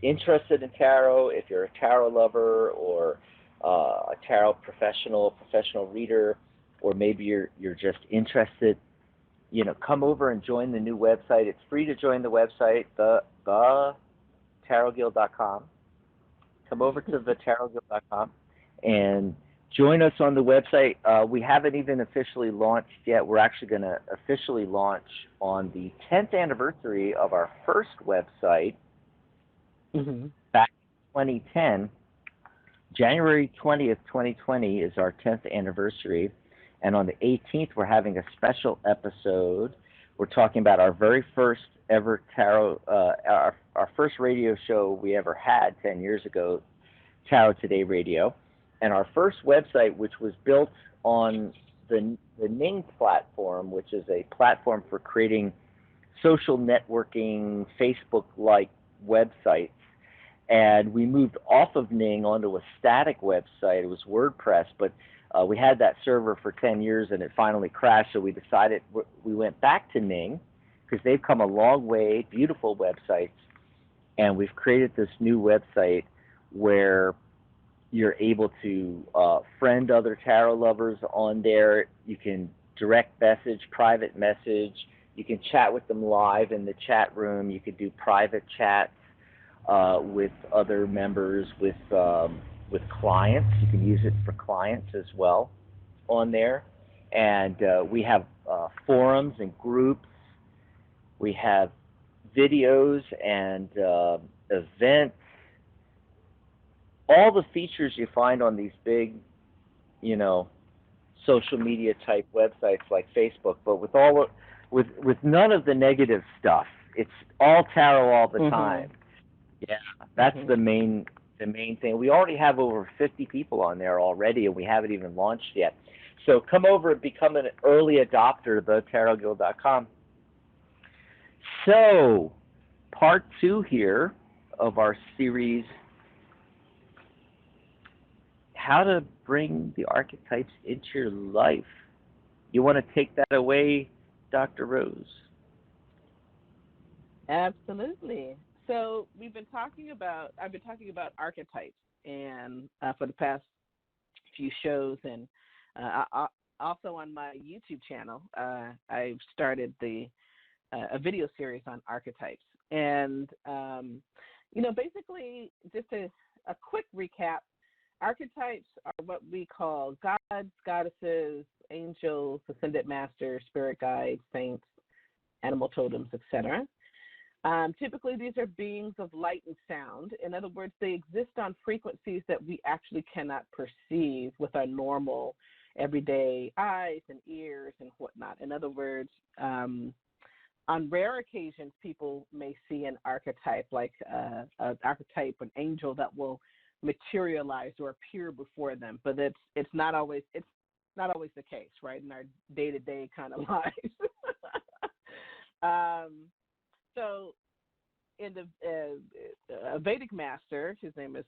interested in tarot, if you're a tarot lover or a tarot professional reader, or maybe you're just interested, come over and join the new website. It's free to join the website, thetarotguild.com. Come over to thetarotguild.com and join us on the website. We haven't even officially launched yet. We're actually going to officially launch on the 10th anniversary of our first website back in 2010. January 20th, 2020 is our 10th anniversary. And on the 18th, we're having a special episode. We're talking about our very first ever tarot, our first radio show we ever had 10 years ago, Tarot Today Radio, and our first website, which was built on the Ning platform, which is a platform for creating social networking, Facebook-like websites. And we moved off of Ning onto a static website. It was WordPress, but we had that server for 10 years and it finally crashed, so we decided we went back to Ning because they've come a long way, beautiful websites, and we've created this new website where you're able to friend other tarot lovers on there. You can direct message, private message. You can chat with them live in the chat room. You can do private chats with other members, with clients. You can use it for clients as well on there. And we have forums and groups. We have videos and events. All the features you find on these big, social media type websites like Facebook, but with none of the negative stuff. It's all tarot all the time. Yeah, that's the main thing. We already have over 50 people on there already, and we haven't even launched yet. So come over and become an early adopter of thetarotguild.com. So, part 2 here of our series, how to bring the archetypes into your life. You want to take that away, Dr. Rose? Absolutely. So I've been talking about archetypes, and for the past few shows, and also on my YouTube channel, I've started a video series on archetypes. And basically, just a quick recap. Archetypes are what we call gods, goddesses, angels, ascended masters, spirit guides, saints, animal totems, etc. Typically, these are beings of light and sound. In other words, they exist on frequencies that we actually cannot perceive with our normal, everyday eyes and ears and whatnot. In other words, on rare occasions, people may see an archetype, like an archetype, an angel that will materialize or appear before them, but it's not always the case, right, in our day-to-day kind of lives. So in the Vedic master, his name is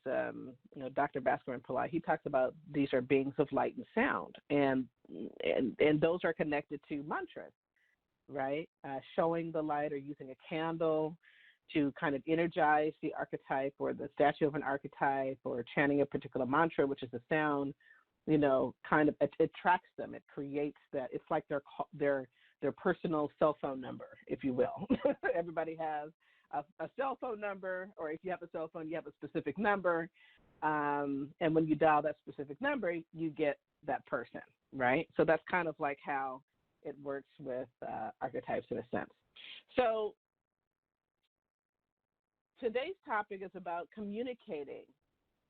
Dr. Bhaskaran Pillai, he talks about these are beings of light and sound, and those are connected to mantras, right? Showing the light or using a candle to kind of energize the archetype or the statue of an archetype, or chanting a particular mantra, which is a sound, kind of it attracts them. It creates that. It's like their personal cell phone number, if you will. Everybody has a cell phone number, or if you have a cell phone, you have a specific number. And when you dial that specific number, you get that person, right? So that's kind of like how it works with archetypes in a sense. So today's topic is about communicating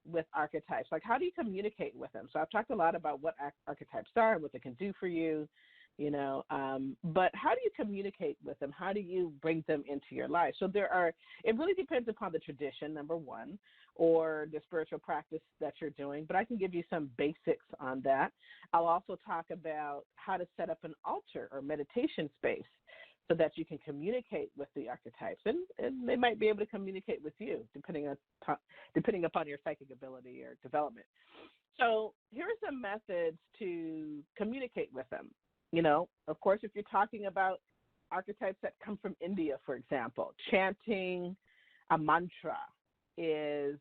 with archetypes. Like, how do you communicate with them? So I've talked a lot about what archetypes are and what they can do for you, but how do you communicate with them? How do you bring them into your life? So it really depends upon the tradition, number one, or the spiritual practice that you're doing, but I can give you some basics on that. I'll also talk about how to set up an altar or meditation space so that you can communicate with the archetypes, and they might be able to communicate with you, depending upon your psychic ability or development. So here are some methods to communicate with them. Of course, if you're talking about archetypes that come from India, for example, chanting a mantra is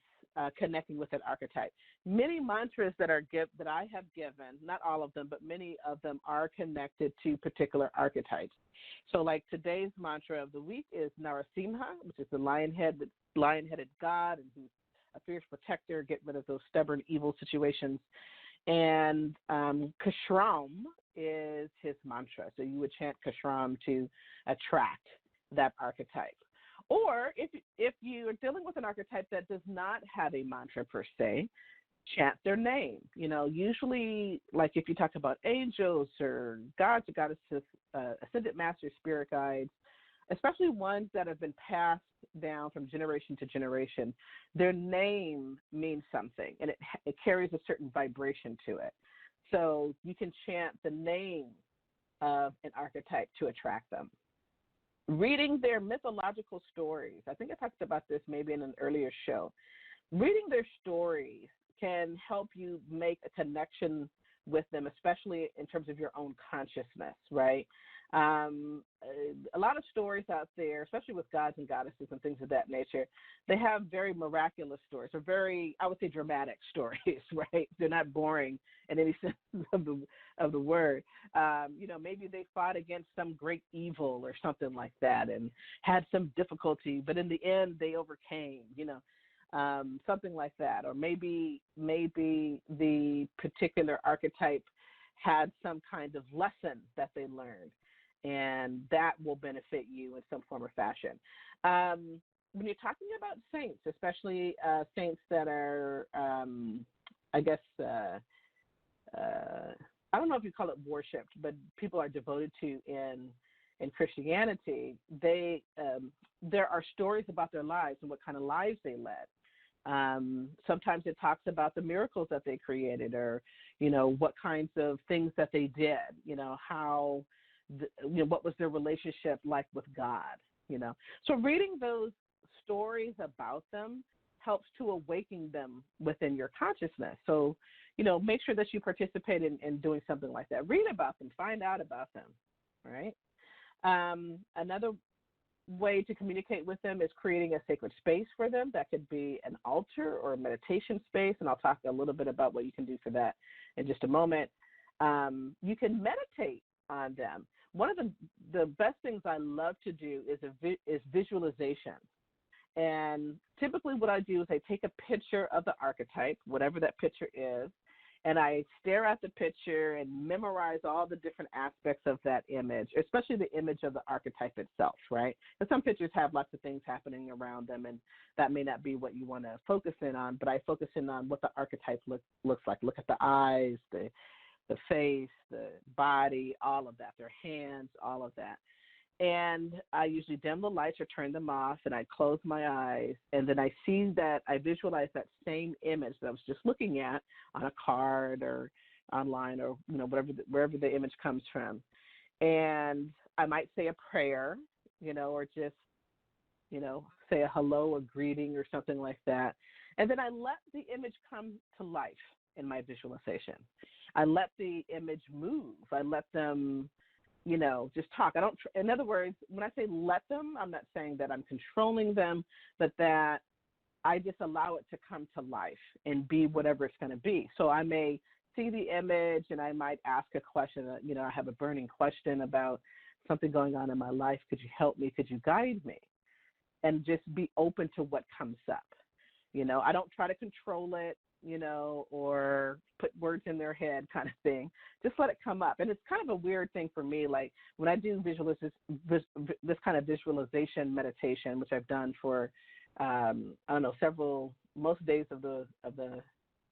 connecting with an archetype. Many mantras that I have given, not all of them, but many of them are connected to particular archetypes. So like today's mantra of the week is Narasimha, which is the lion-headed god, and who's a fierce protector, get rid of those stubborn, evil situations. And Kashram is his mantra. So you would chant Kashram to attract that archetype. Or if you are dealing with an archetype that does not have a mantra per se, chant their name. Usually, like if you talk about angels or gods or goddesses, ascended masters, spirit guides, especially ones that have been passed down from generation to generation, their name means something, and it carries a certain vibration to it. So you can chant the name of an archetype to attract them. Reading their mythological stories. I think I talked about this maybe in an earlier show. Reading their stories can help you make a connection with them, especially in terms of your own consciousness, right? A lot of stories out there, especially with gods and goddesses and things of that nature, they have very miraculous stories, or very, I would say, dramatic stories, right? They're not boring in any sense of the word. Maybe they fought against some great evil or something like that and had some difficulty, but in the end they overcame, something like that. Or maybe the particular archetype had some kind of lesson that they learned, and that will benefit you in some form or fashion. When you're talking about saints, especially saints that are, I don't know if you call it worshipped, but people are devoted to in Christianity, there are stories about their lives and what kind of lives they led. Sometimes it talks about the miracles that they created, or, what kinds of things that they did, how, what was their relationship like with God, So reading those stories about them helps to awaken them within your consciousness. So, make sure that you participate in doing something like that. Read about them, find out about them, right? Another way to communicate with them is creating a sacred space for them. That could be an altar or a meditation space, and I'll talk a little bit about what you can do for that in just a moment. You can meditate on them. One of the best things I love to do is visualization. And typically what I do is I take a picture of the archetype, whatever that picture is, and I stare at the picture and memorize all the different aspects of that image, especially the image of the archetype itself, right? And some pictures have lots of things happening around them, and that may not be what you want to focus in on, but I focus in on what the archetype looks like. Look at the eyes, the face, the body, all of that, their hands, all of that. And I usually dim the lights or turn them off, and I close my eyes, and then I visualize that same image that I was just looking at on a card or online, or wherever the image comes from. And I might say a prayer, or just, say a hello, a greeting, or something like that. And then I let the image come to life in my visualization. I let the image move. I let them just talk. In other words, when I say let them, I'm not saying that I'm controlling them, but that I just allow it to come to life and be whatever it's going to be. So I may see the image and I might ask a question. I have a burning question about something going on in my life. Could you help me? Could you guide me? And just be open to what comes up. I don't try to control it, or put words in their head kind of thing. Just let it come up. And it's kind of a weird thing for me. Like when I do this kind of visualization meditation, which I've done for, most days of the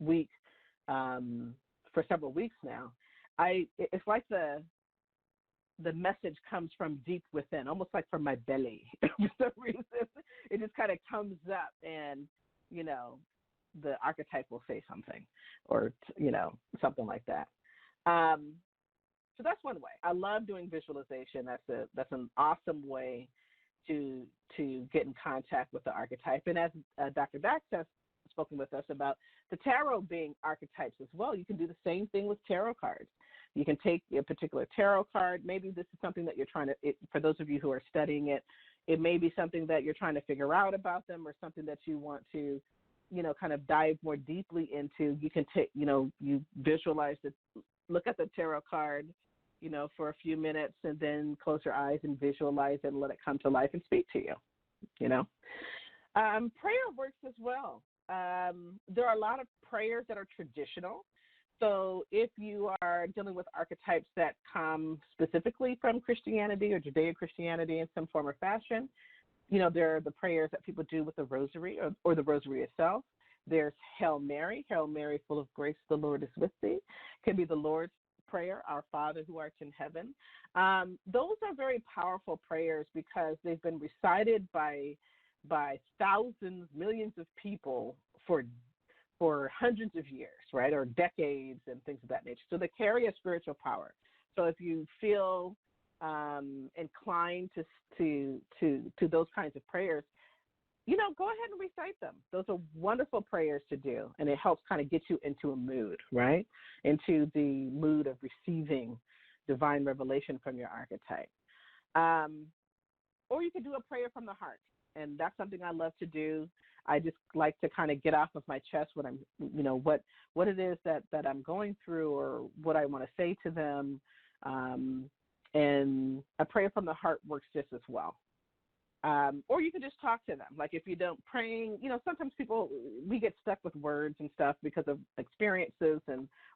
week, for several weeks now, it's like the message comes from deep within, almost like from my belly. For some reason, it just kind of comes up, and, the archetype will say something, or, something like that. So that's one way. I love doing visualization. That's an awesome way to get in contact with the archetype. And as Dr. Dax has spoken with us about the tarot being archetypes as well, you can do the same thing with tarot cards. You can take a particular tarot card. Maybe this is something that you're trying to, for those of you who are studying it, it may be something that you're trying to figure out about them, or something that you want to, kind of dive more deeply into. You can take, you visualize it, look at the tarot card, for a few minutes, and then close your eyes and visualize it and let it come to life and speak to you, Prayer works as well. There are a lot of prayers that are traditional. So if you are dealing with archetypes that come specifically from Christianity or Judeo-Christianity in some form or fashion, there are the prayers that people do with the rosary, or the rosary itself. There's Hail Mary, full of grace, the Lord is with thee. Can be the Lord's Prayer, Our Father who art in heaven. Those are very powerful prayers because they've been recited by thousands, millions of people for hundreds of years, right, or decades and things of that nature. So they carry a spiritual power. So if you feel inclined to those kinds of prayers, go ahead and recite them. Those are wonderful prayers to do, and it helps kind of get you into a mood, right, into the mood of receiving divine revelation from your archetype. Or you could do a prayer from the heart, and that's something I love to do. I just like to kind of get off of my chest what I'm, what it is that I'm going through or what I want to say to them. And a prayer from the heart works just as well. Or you can just talk to them. Like if you don't praying, sometimes we get stuck with words and stuff because of experiences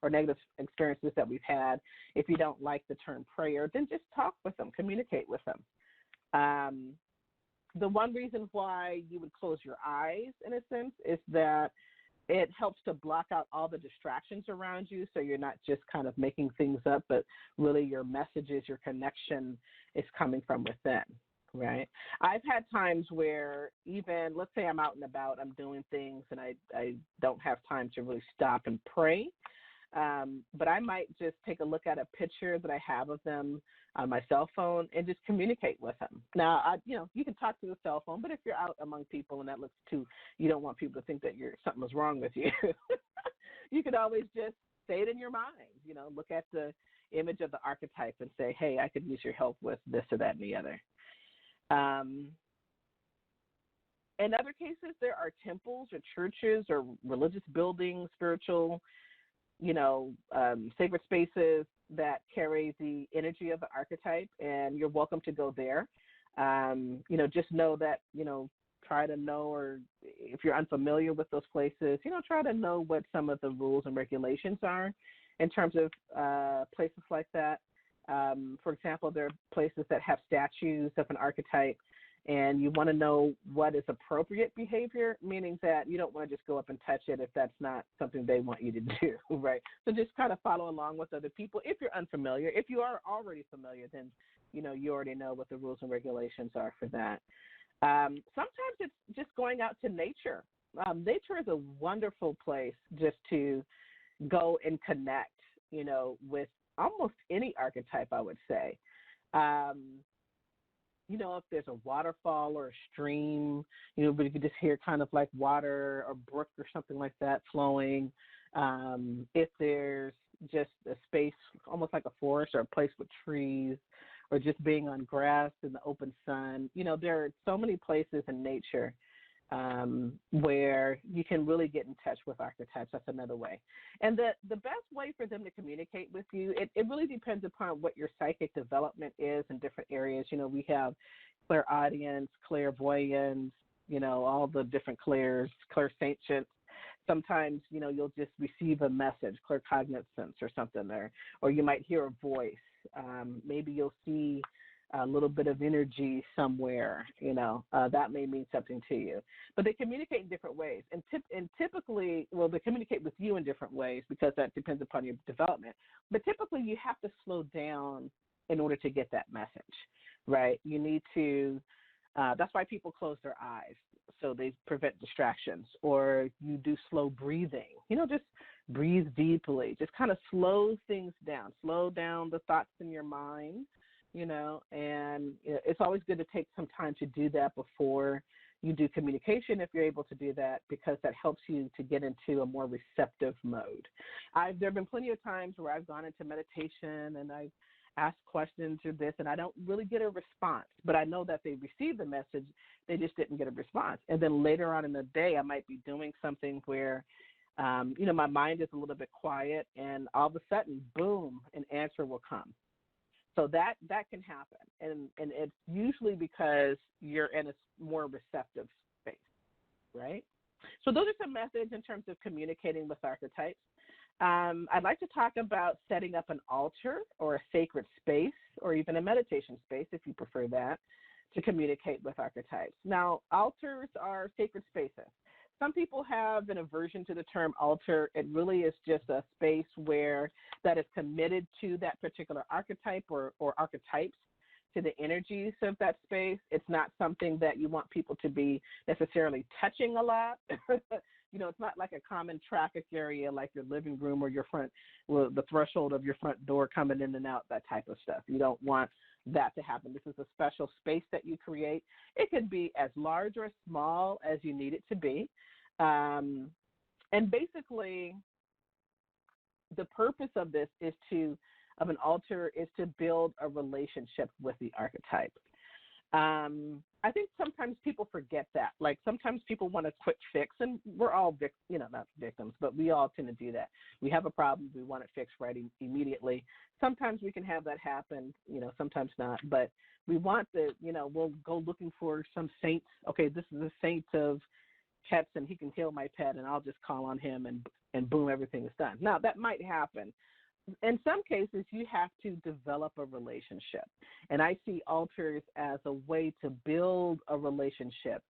or negative experiences that we've had. If you don't like the term prayer, then just talk with them, communicate with them. The one reason why you would close your eyes, in a sense, is that it helps to block out all the distractions around you, so you're not just kind of making things up, but really your messages, your connection is coming from within, right? I've had times where even, let's say I'm out and about, I'm doing things, and I don't have time to really stop and pray, but I might just take a look at a picture that I have of them on my cell phone and just communicate with them. Now, you can talk to the cell phone, but if you're out among people and that looks you don't want people to think that something was wrong with you, you could always just say it in your mind, look at the image of the archetype and say, hey, I could use your help with this or that and the other. In other cases, there are temples or churches or religious buildings, spiritual sacred spaces that carry the energy of the archetype, and you're welcome to go there. Just know that, try to know, or if you're unfamiliar with those places, try to know what some of the rules and regulations are in terms of places like that. For example, there are places that have statues of an archetype, and you want to know what is appropriate behavior, meaning that you don't want to just go up and touch it if that's not something they want you to do, right? So just kind of follow along with other people if you're unfamiliar. If you are already familiar, then, you already know what the rules and regulations are for that. Sometimes it's just going out to nature. Nature is a wonderful place just to go and connect, with almost any archetype, I would say. If there's a waterfall or a stream, but you can just hear kind of like water or brook or something like that flowing. If there's just a space, almost like a forest or a place with trees, or just being on grass in the open sun, there are so many places in nature where you can really get in touch with archetypes. That's another way. And the best way for them to communicate with you, it really depends upon what your psychic development is in different areas. We have clairaudience, clairvoyance, all the different clairs, clairsentience. Sometimes, you'll just receive a message, claircognizance or something there, or you might hear a voice. Maybe you'll see a little bit of energy somewhere, that may mean something to you. But they communicate in different ways. And typically, they communicate with you in different ways because that depends upon your development. But typically, you have to slow down in order to get that message, right? You need to, that's why people close their eyes, so they prevent distractions. Or you do slow breathing, just breathe deeply. Just kind of slow things down. Slow down the thoughts in your mind. And it's always good to take some time to do that before you do communication, if you're able to do that, because that helps you to get into a more receptive mode. There have been plenty of times where I've gone into meditation and I've asked questions or this, and I don't really get a response, but I know that they received the message, they just didn't get a response. And then later on in the day, I might be doing something where, my mind is a little bit quiet, and all of a sudden, boom, an answer will come. So that can happen, and it's usually because you're in a more receptive space, right? So those are some methods in terms of communicating with archetypes. I'd like to talk about setting up an altar or a sacred space, or even a meditation space, if you prefer that, to communicate with archetypes. Now, altars are sacred spaces. some people have an aversion to the term altar. It really is just a space that is committed to that particular archetype or archetypes, to the energies of that space. It's not something that you want people to be necessarily touching a lot. It's not like a common traffic area like your living room or the threshold of your front door coming in and out, that type of stuff. You don't want that to happen. This is a special space that you create. It could be as large or as small as you need it to be. And basically, the purpose of an altar is to build a relationship with the archetype. I think sometimes people forget that. Like sometimes people want a quick fix, and we're all, not victims, but we all tend to do that. We have a problem, we want it fixed right immediately. Sometimes we can have that happen, sometimes not. But we want we'll go looking for some saints. Okay, this is a saint of pets, and he can heal my pet, and I'll just call on him, and boom, everything is done. Now, that might happen. In some cases, you have to develop a relationship. And I see altars as a way to build a relationship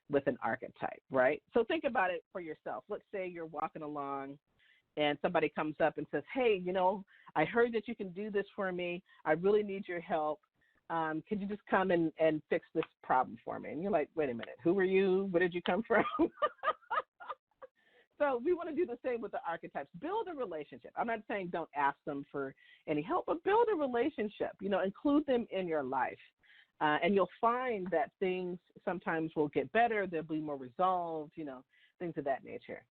with an archetype, right? So think about it for yourself. Let's say you're walking along and somebody comes up and says, hey, I heard that you can do this for me. I really need your help. Could you just come and fix this problem for me? And you're like, wait a minute, who are you? Where did you come from? So we want to do the same with the archetypes. Build a relationship. I'm not saying don't ask them for any help, but build a relationship. Include them in your life. And you'll find that things sometimes will get better. They'll be more resolved, things of that nature.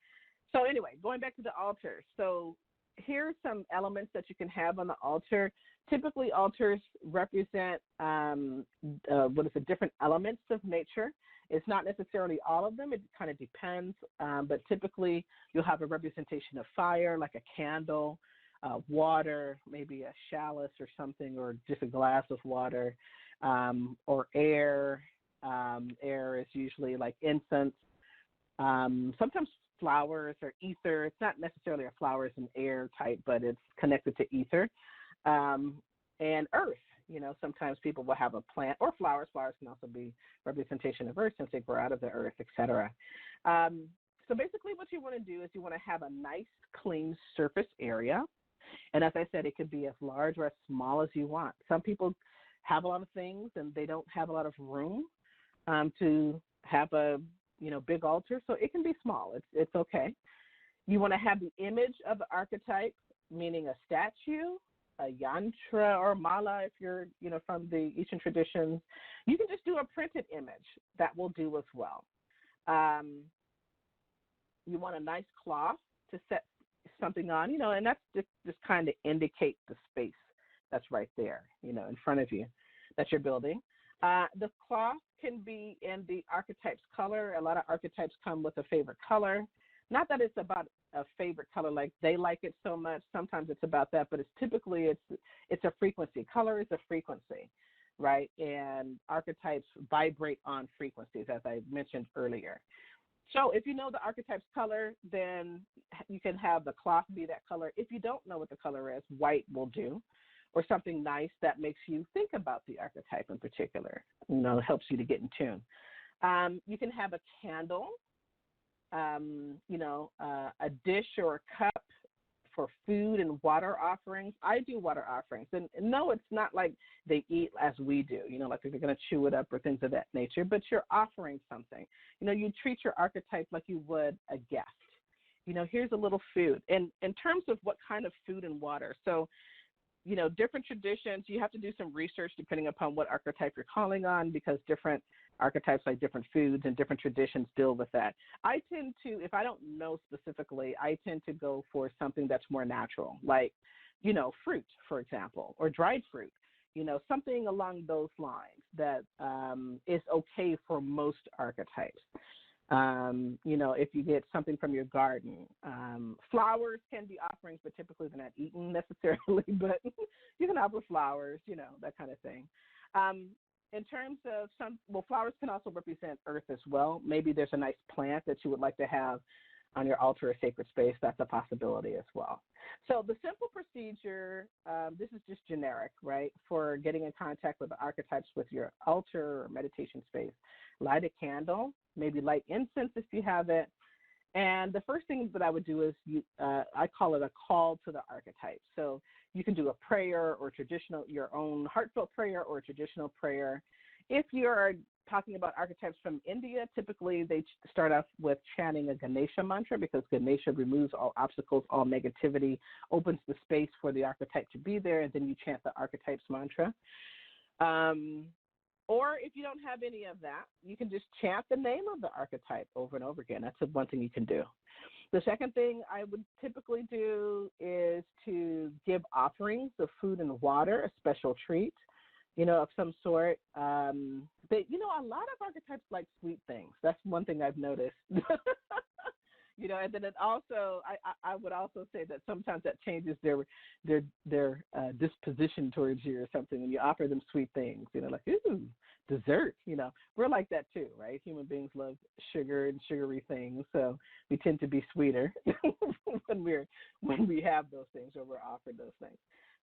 So anyway, going back to the altar. So here's some elements that you can have on the altar. Typically, altars represent different elements of nature. It's not necessarily all of them. It kind of depends. But typically, you'll have a representation of fire, like a candle, water, maybe a chalice or something, or just a glass of water, or air. Air is usually like incense. Sometimes flowers or ether. It's not necessarily a flowers and air type, but it's connected to ether. And earth. Sometimes people will have a plant or flowers. Flowers can also be representation of earth since they grow out of the earth, etc. So basically what you want to do is you want to have a nice, clean surface area. And as I said, it could be as large or as small as you want. Some people have a lot of things and they don't have a lot of room to have a big altar. So it can be small. It's okay. You want to have the image of the archetype, meaning a statue, a yantra or mala if you're, from the Eastern traditions. You can just do a printed image. That will do as well. You want a nice cloth to set something on, and that's just kind of indicate the space that's right there, in front of you that you're building. The cloth can be in the archetype's color. A lot of archetypes come with a favorite color. Not that it's about a favorite color, like they like it so much. Sometimes it's about that, but it's typically it's a frequency. Color is a frequency, right? And archetypes vibrate on frequencies, as I mentioned earlier. So if you know the archetype's color, then you can have the cloth be that color. If you don't know what the color is, white will do, or something nice that makes you think about the archetype in particular. Helps you to get in tune. You can have a candle. A dish or a cup for food and water offerings. I do water offerings. And no, it's not like they eat as we do, like if you're going to chew it up or things of that nature, but you're offering something. You treat your archetype like you would a guest. Here's a little food. And in terms of what kind of food and water, so different traditions, you have to do some research depending upon what archetype you're calling on, because different archetypes like different foods and different traditions deal with that. I tend to, if I don't know specifically, I tend to go for something that's more natural, like, fruit, for example, or dried fruit, something along those lines that is okay for most archetypes. If you get something from your garden, flowers can be offerings, but typically they're not eaten necessarily, but you can offer flowers, that kind of thing. In terms of flowers can also represent earth as well. Maybe there's a nice plant that you would like to have on your altar or sacred space. That's a possibility as well. So the simple procedure, this is just generic, right, for getting in contact with the archetypes with your altar or meditation space. Light a candle, maybe light incense if you have it, And the first thing that I would do is I call it a call to the archetype. So you can do a prayer or your own heartfelt prayer or traditional prayer. If you're talking about archetypes from India, typically they start off with chanting a Ganesha mantra, because Ganesha removes all obstacles, all negativity, opens the space for the archetype to be there, and then you chant the archetypes mantra. Or if you don't have any of that, you can just chant the name of the archetype over and over again. That's one thing you can do. The second thing I would typically do is to give offerings of food and water, a special treat, of some sort. But, a lot of archetypes like sweet things. That's one thing I've noticed. And then it also, I would also say that sometimes that changes their disposition towards you or something when you offer them sweet things, like, ooh, dessert, we're like that too, right? Human beings love sugar and sugary things, so we tend to be sweeter when we have those things or we're offered those things.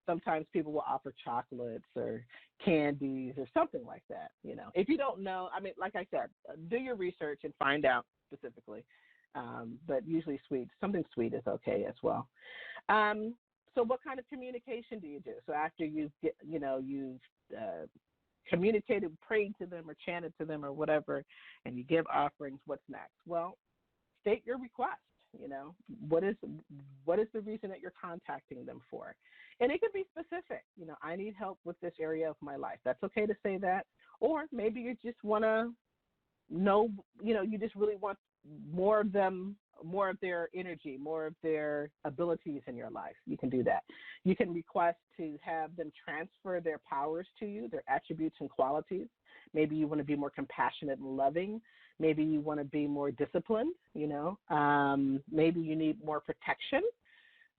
Sometimes people will offer chocolates or candies or something like that, If you don't know, like I said, do your research and find out specifically. But usually something sweet is okay as well. So what kind of communication do you do? So after you've communicated, prayed to them or chanted to them or whatever, and you give offerings, what's next? Well, state your request. What is the reason that you're contacting them for? And it could be specific. I need help with this area of my life. That's okay to say that. Or maybe you just want to know, you just really want more of them, more of their energy, more of their abilities in your life. You can do that. You can request to have them transfer their powers to you, their attributes and qualities. Maybe you want to be more compassionate and loving. Maybe you want to be more disciplined, maybe you need more protection.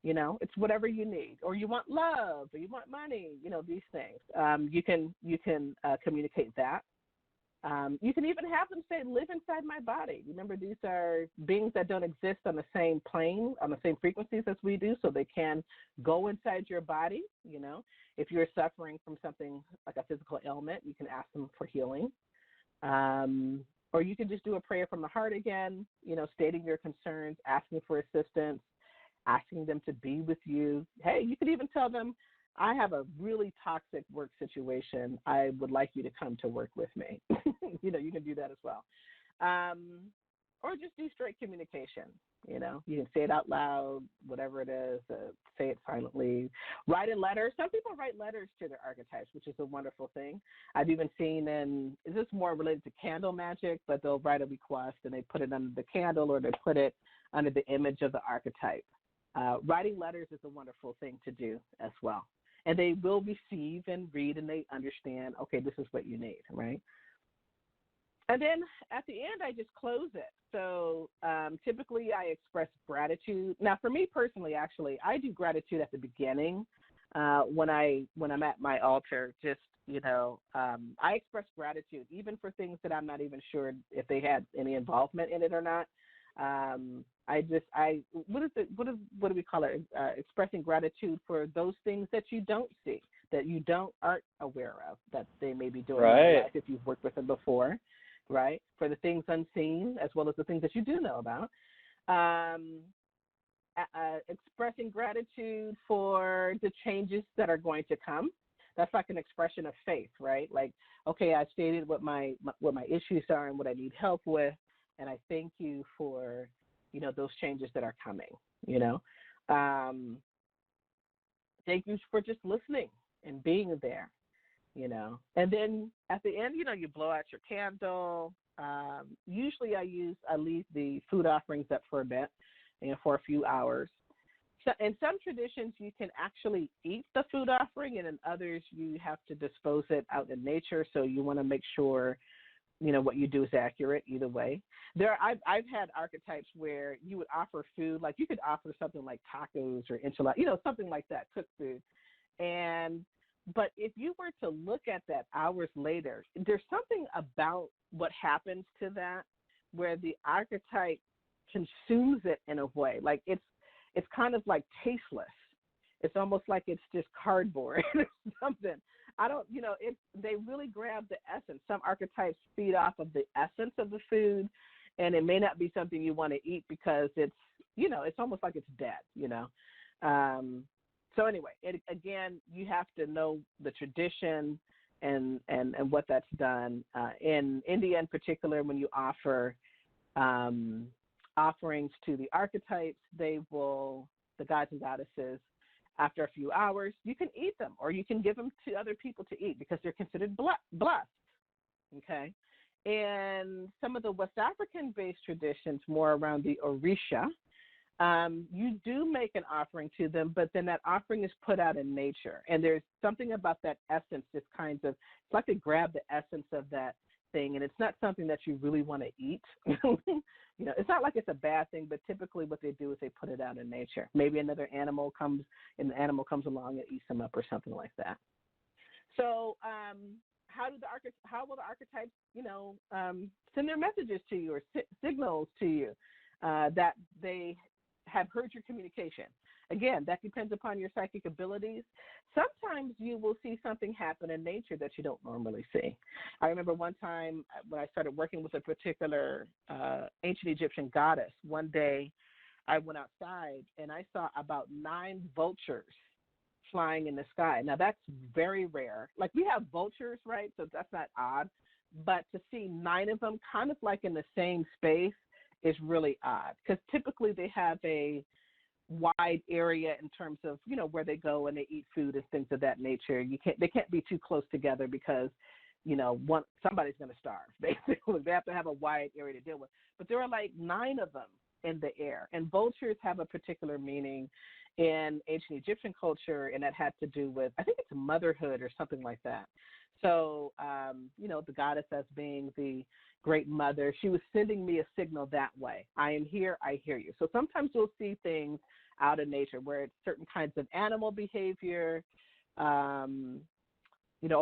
It's whatever you need. Or you want love, or you want money, these things. You can communicate that. You can even have them say, live inside my body. Remember, these are beings that don't exist on the same plane, on the same frequencies as we do, so they can go inside your body. If you're suffering from something like a physical ailment, you can ask them for healing. Or you can just do a prayer from the heart again, stating your concerns, asking for assistance, asking them to be with you. Hey, you could even tell them, I have a really toxic work situation. I would like you to come to work with me. You can do that as well. Or just do straight communication. You can say it out loud, whatever it is, say it silently. Write a letter. Some people write letters to their archetypes, which is a wonderful thing. I've even seen this is more related to candle magic, but they'll write a request and they put it under the candle or they put it under the image of the archetype. Writing letters is a wonderful thing to do as well. And they will receive and read and they understand, okay, this is what you need, right? And then at the end, I just close it. So typically I express gratitude. Now, for me personally, actually, I do gratitude at the beginning when I'm at my altar. Just, I express gratitude even for things that I'm not even sure if they had any involvement in it or not. What do we call it? Expressing gratitude for those things that you don't see, that you aren't aware of, that they may be doing in your life if you've worked with them before, right? For the things unseen as well as the things that you do know about. Expressing gratitude for the changes that are going to come. That's like an expression of faith, right? Like, okay, I stated what my issues are and what I need help with, and I thank you for those changes that are coming, Thank you for just listening and being there, And then at the end, you blow out your candle. Usually I leave the food offerings up for a bit, for a few hours. So in some traditions, you can actually eat the food offering, and in others, you have to dispose it out in nature. So you want to make sure what you do is accurate either way. I've had archetypes where you would offer food, like you could offer something like tacos or enchiladas, something like that, cooked food. But if you were to look at that hours later, there's something about what happens to that where the archetype consumes it in a way. Like it's kind of like tasteless. It's almost like it's just cardboard or something. They really grab the essence. Some archetypes feed off of the essence of the food, and it may not be something you want to eat because it's, it's almost like it's dead, So anyway, again, you have to know the tradition and what that's done. In India in particular, when you offer offerings to the archetypes, the gods and goddesses, after a few hours, you can eat them or you can give them to other people to eat because they're considered blessed, okay? And some of the West African-based traditions, more around the Orisha, you do make an offering to them, but then that offering is put out in nature. And there's something about that essence, it's like they grab the essence of that thing, and it's not something that you really want to eat. It's not like it's a bad thing, but typically what they do is they put it out in nature. Maybe another animal comes, and the animal comes along and eats them up or something like that. So how will the archetypes, send their messages to you or signals to you that they have heard your communication? Again, that depends upon your psychic abilities. Sometimes you will see something happen in nature that you don't normally see. I remember one time when I started working with a particular ancient Egyptian goddess, one day I went outside and I saw about 9 vultures flying in the sky. Now, that's very rare. Like, we have vultures, right? So that's not odd. But to see 9 of them kind of like in the same space is really odd, because typically they have a wide area in terms of, where they go and they eat food and things of that nature. They can't be too close together because, somebody's going to starve, basically. They have to have a wide area to deal with. But there are like 9 of them in the air. And vultures have a particular meaning in ancient Egyptian culture, and that had to do with, I think it's motherhood or something like that. So, the goddess as being the great mother, she was sending me a signal that way. I am here, I hear you. So sometimes you'll see things out in nature where it's certain kinds of animal behavior, or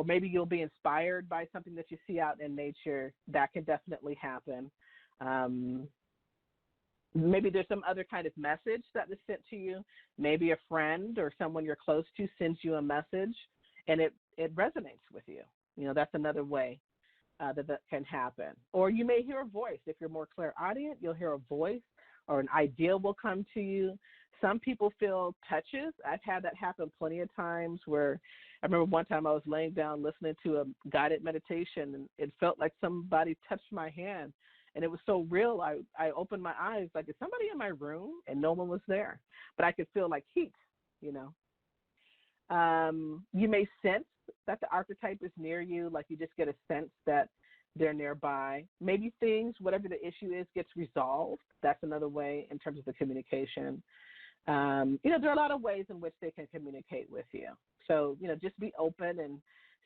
maybe you'll be inspired by something that you see out in nature. That can definitely happen. Maybe there's some other kind of message that was sent to you. Maybe a friend or someone you're close to sends you a message, and it resonates with you. That's another way that can happen. Or you may hear a voice. If you're more clairaudient, you'll hear a voice or an idea will come to you. Some people feel touches. I've had that happen plenty of times, where I remember one time I was laying down listening to a guided meditation, and it felt like somebody touched my hand. And it was so real, I opened my eyes, like, is somebody in my room? And no one was there. But I could feel like heat, You may sense that the archetype is near you, like you just get a sense that they're nearby. Maybe things, whatever the issue is, gets resolved. That's another way in terms of the communication. There are a lot of ways in which they can communicate with you. So, just be open and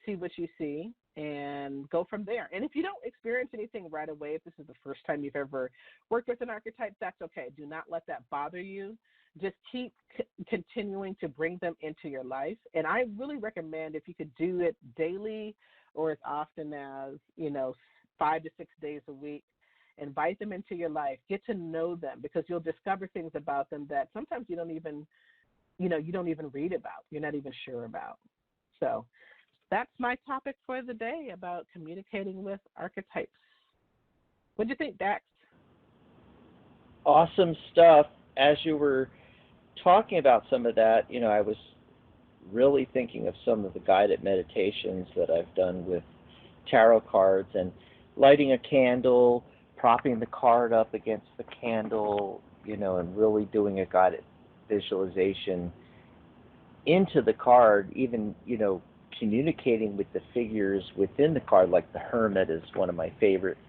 see what you see and go from there. And if you don't experience anything right away, if this is the first time you've ever worked with an archetype, that's okay. Do not let that bother you. Just keep continuing to bring them into your life. And I really recommend, if you could do it daily or as often as, 5 to 6 days a week, invite them into your life, get to know them, because you'll discover things about them that sometimes you don't even read about, you're not even sure about. So that's my topic for the day, about communicating with archetypes. What do you think, Dax? Awesome stuff. As you were talking about some of that, I was really thinking of some of the guided meditations that I've done with tarot cards, and lighting a candle, propping the card up against the candle, and really doing a guided visualization into the card, even, communicating with the figures within the card, like the Hermit is one of my favorites.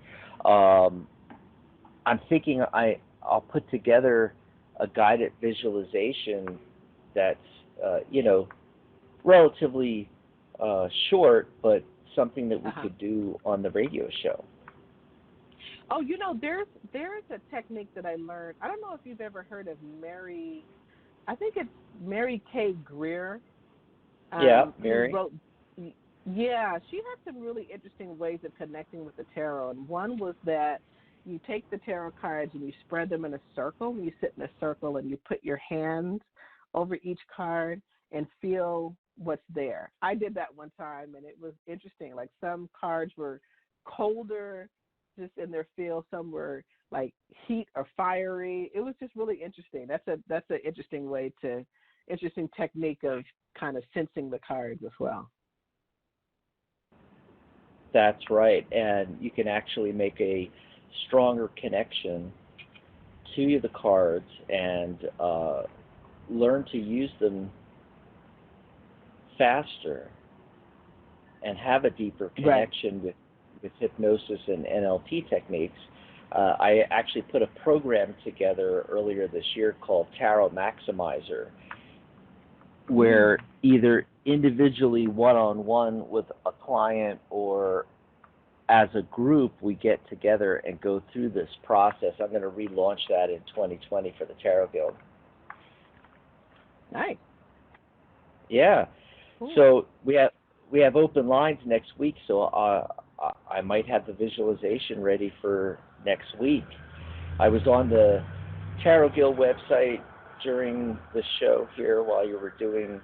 I'm thinking I'll put together a guided visualization that's, relatively short, but something that we could do on the radio show. Oh, there's a technique that I learned. I don't know if you've ever heard of Mary, I think it's Mary K. Greer. Mary. She had some really interesting ways of connecting with the tarot. And one was that you take the tarot cards and you spread them in a circle. You sit in a circle and you put your hands over each card and feel what's there. I did that one time, and it was interesting. Like, some cards were colder, just in their field. Some were like heat or fiery. It was just really interesting. That's an interesting technique of kind of sensing the cards as well. That's right, and you can actually make a stronger connection to the cards and learn to use them faster and have a deeper connection with hypnosis and NLP techniques. I actually put a program together earlier this year called Tarot Maximizer, where either individually one-on-one with a client or as a group we get together and go through this process. I'm going to relaunch that in 2020 for the Tarot Guild. Nice. Yeah. Cool. So we have open lines next week, so I might have the visualization ready for next week. I was on the Tarot Guild website during the show here while you were doing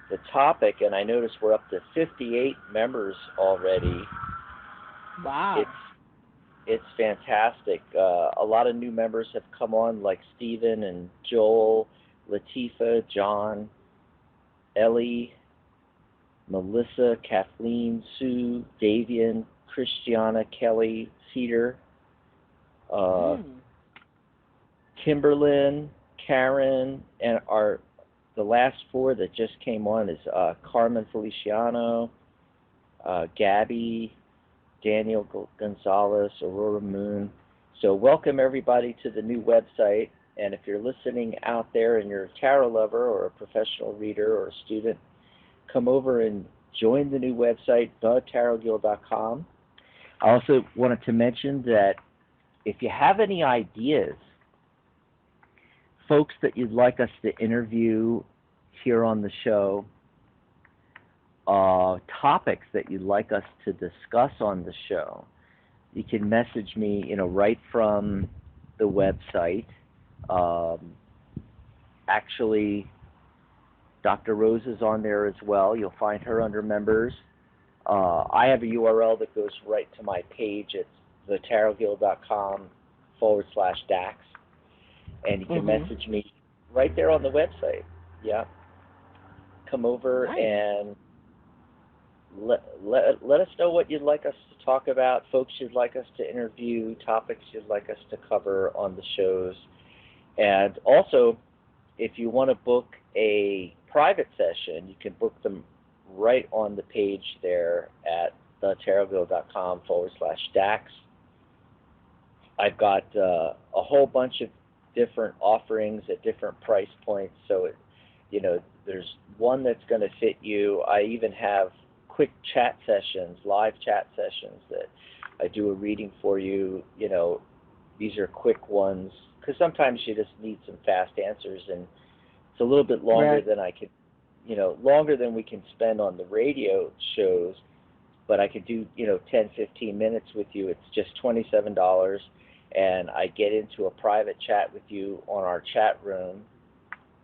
the topic, and I noticed we're up to 58 members already. Wow. It's fantastic. A lot of new members have come on, like Stephen and Joel, Latifa, John, Ellie, Melissa, Kathleen, Sue, Davian, Christiana, Kelly, Cedar, Kimberlyn, Karen, and the last four that just came on is Carmen Feliciano, Gabby, Daniel Gonzalez, Aurora Moon. So welcome everybody to the new website, and if you're listening out there and you're a tarot lover or a professional reader or a student, come over and join the new website, thetarotguild.com. I also wanted to mention that if you have any ideas, folks that you'd like us to interview here on the show, topics that you'd like us to discuss on the show, you can message me, right from the website. Actually, Dr. Rose is on there as well. You'll find her under members. I have a URL that goes right to my page. It's thetarotguild.com/DAX. And you can message me right there on the website. Yeah. Come over and let us know what you'd like us to talk about, folks you'd like us to interview, topics you'd like us to cover on the shows. And also, if you want to book a private session, you can book them right on the page there at thetarotguild.com/DAX. I've got a whole bunch of different offerings at different price points, so there's one that's going to fit you. I even have quick chat sessions, live chat sessions that I do a reading for you. These are quick ones because sometimes you just need some fast answers, and it's a little bit longer than I could, longer than we can spend on the radio shows, but I could do, 10, 15 minutes with you. It's just $27, and I get into a private chat with you on our chat room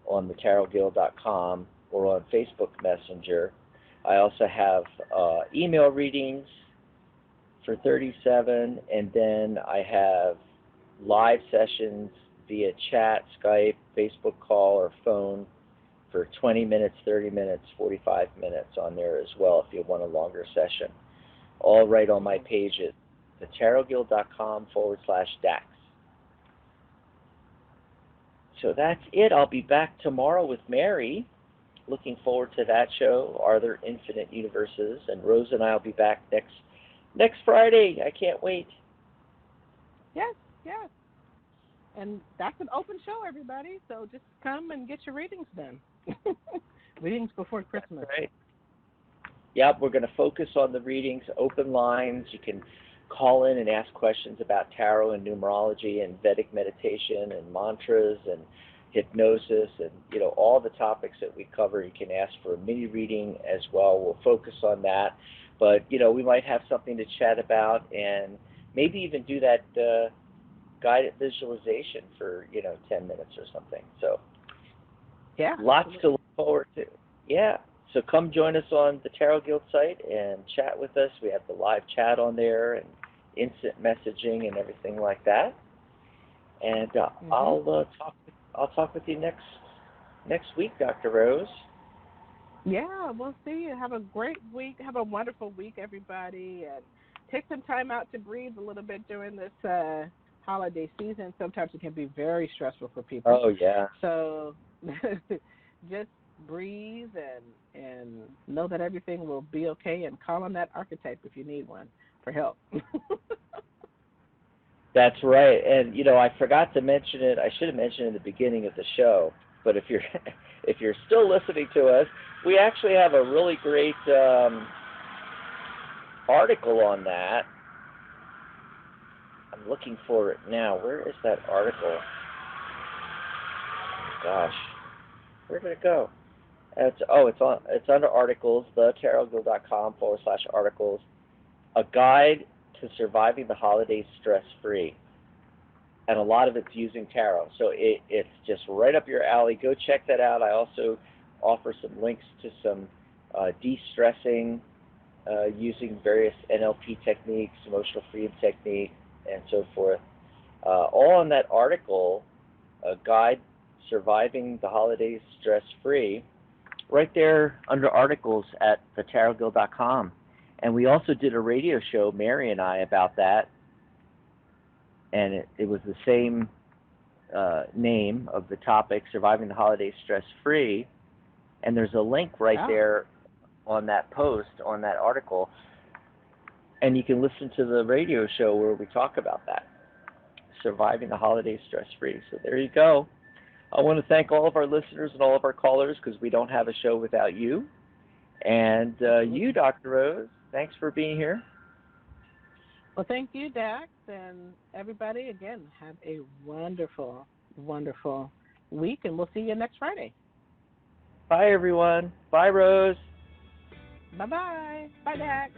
on thetarotguild.com or on Facebook Messenger. I also have email readings for $37, and then I have live sessions via chat, Skype, Facebook call, or phone for 20 minutes, 30 minutes, 45 minutes on there as well if you want a longer session. All right on my page at thetarotguild.com/DAX. So that's it. I'll be back tomorrow with Mary. Looking forward to that show, Are There Infinite Universes? And Rose and I will be back next Friday. I can't wait. Yes. And that's an open show, everybody. So just come and get your readings done. Readings before Christmas. That's right. Yep, we're going to focus on the readings, open lines. You can call in and ask questions about tarot and numerology and Vedic meditation and mantras and hypnosis and, all the topics that we cover. You can ask for a mini reading as well. We'll focus on that. But, we might have something to chat about and maybe even do that guided visualization for, 10 minutes or something. So lots to look forward to. Yeah. So come join us on the Tarot Guild site and chat with us. We have the live chat on there and instant messaging and everything like that. And I'll talk with you next week, Dr. Rose. Yeah, we'll see you. Have a great week. Have a wonderful week, everybody. And take some time out to breathe a little bit during this holiday season. Sometimes it can be very stressful for people. Oh, yeah. So just breathe and know that everything will be okay, and call on that archetype if you need one for help. That's right. And, I forgot to mention it. I should have mentioned it in the beginning of the show. But if you're still listening to us, we actually have a really great article on that. I'm looking for it now. Where is that article? Gosh, where did it go? It's under articles, thetarotguild.com/articles. A guide to surviving the holidays stress-free. And a lot of it's using tarot. So it's just right up your alley. Go check that out. I also offer some links to some de-stressing using various NLP techniques, emotional freedom technique, and so forth. All in that article, a guide surviving the holidays stress-free, right there under articles at thetarotguild.com. And we also did a radio show, Mary and I, about that. And it was the same name of the topic, Surviving the Holidays Stress-Free. And there's a link right there on that post, on that article. And you can listen to the radio show where we talk about that, Surviving the Holidays Stress-Free. So there you go. I want to thank all of our listeners and all of our callers, because we don't have a show without you. And you, Dr. Rose, thanks for being here. Well, thank you, Dax, and everybody, again, have a wonderful, wonderful week, and we'll see you next Friday. Bye, everyone. Bye, Rose. Bye-bye. Bye, Dax.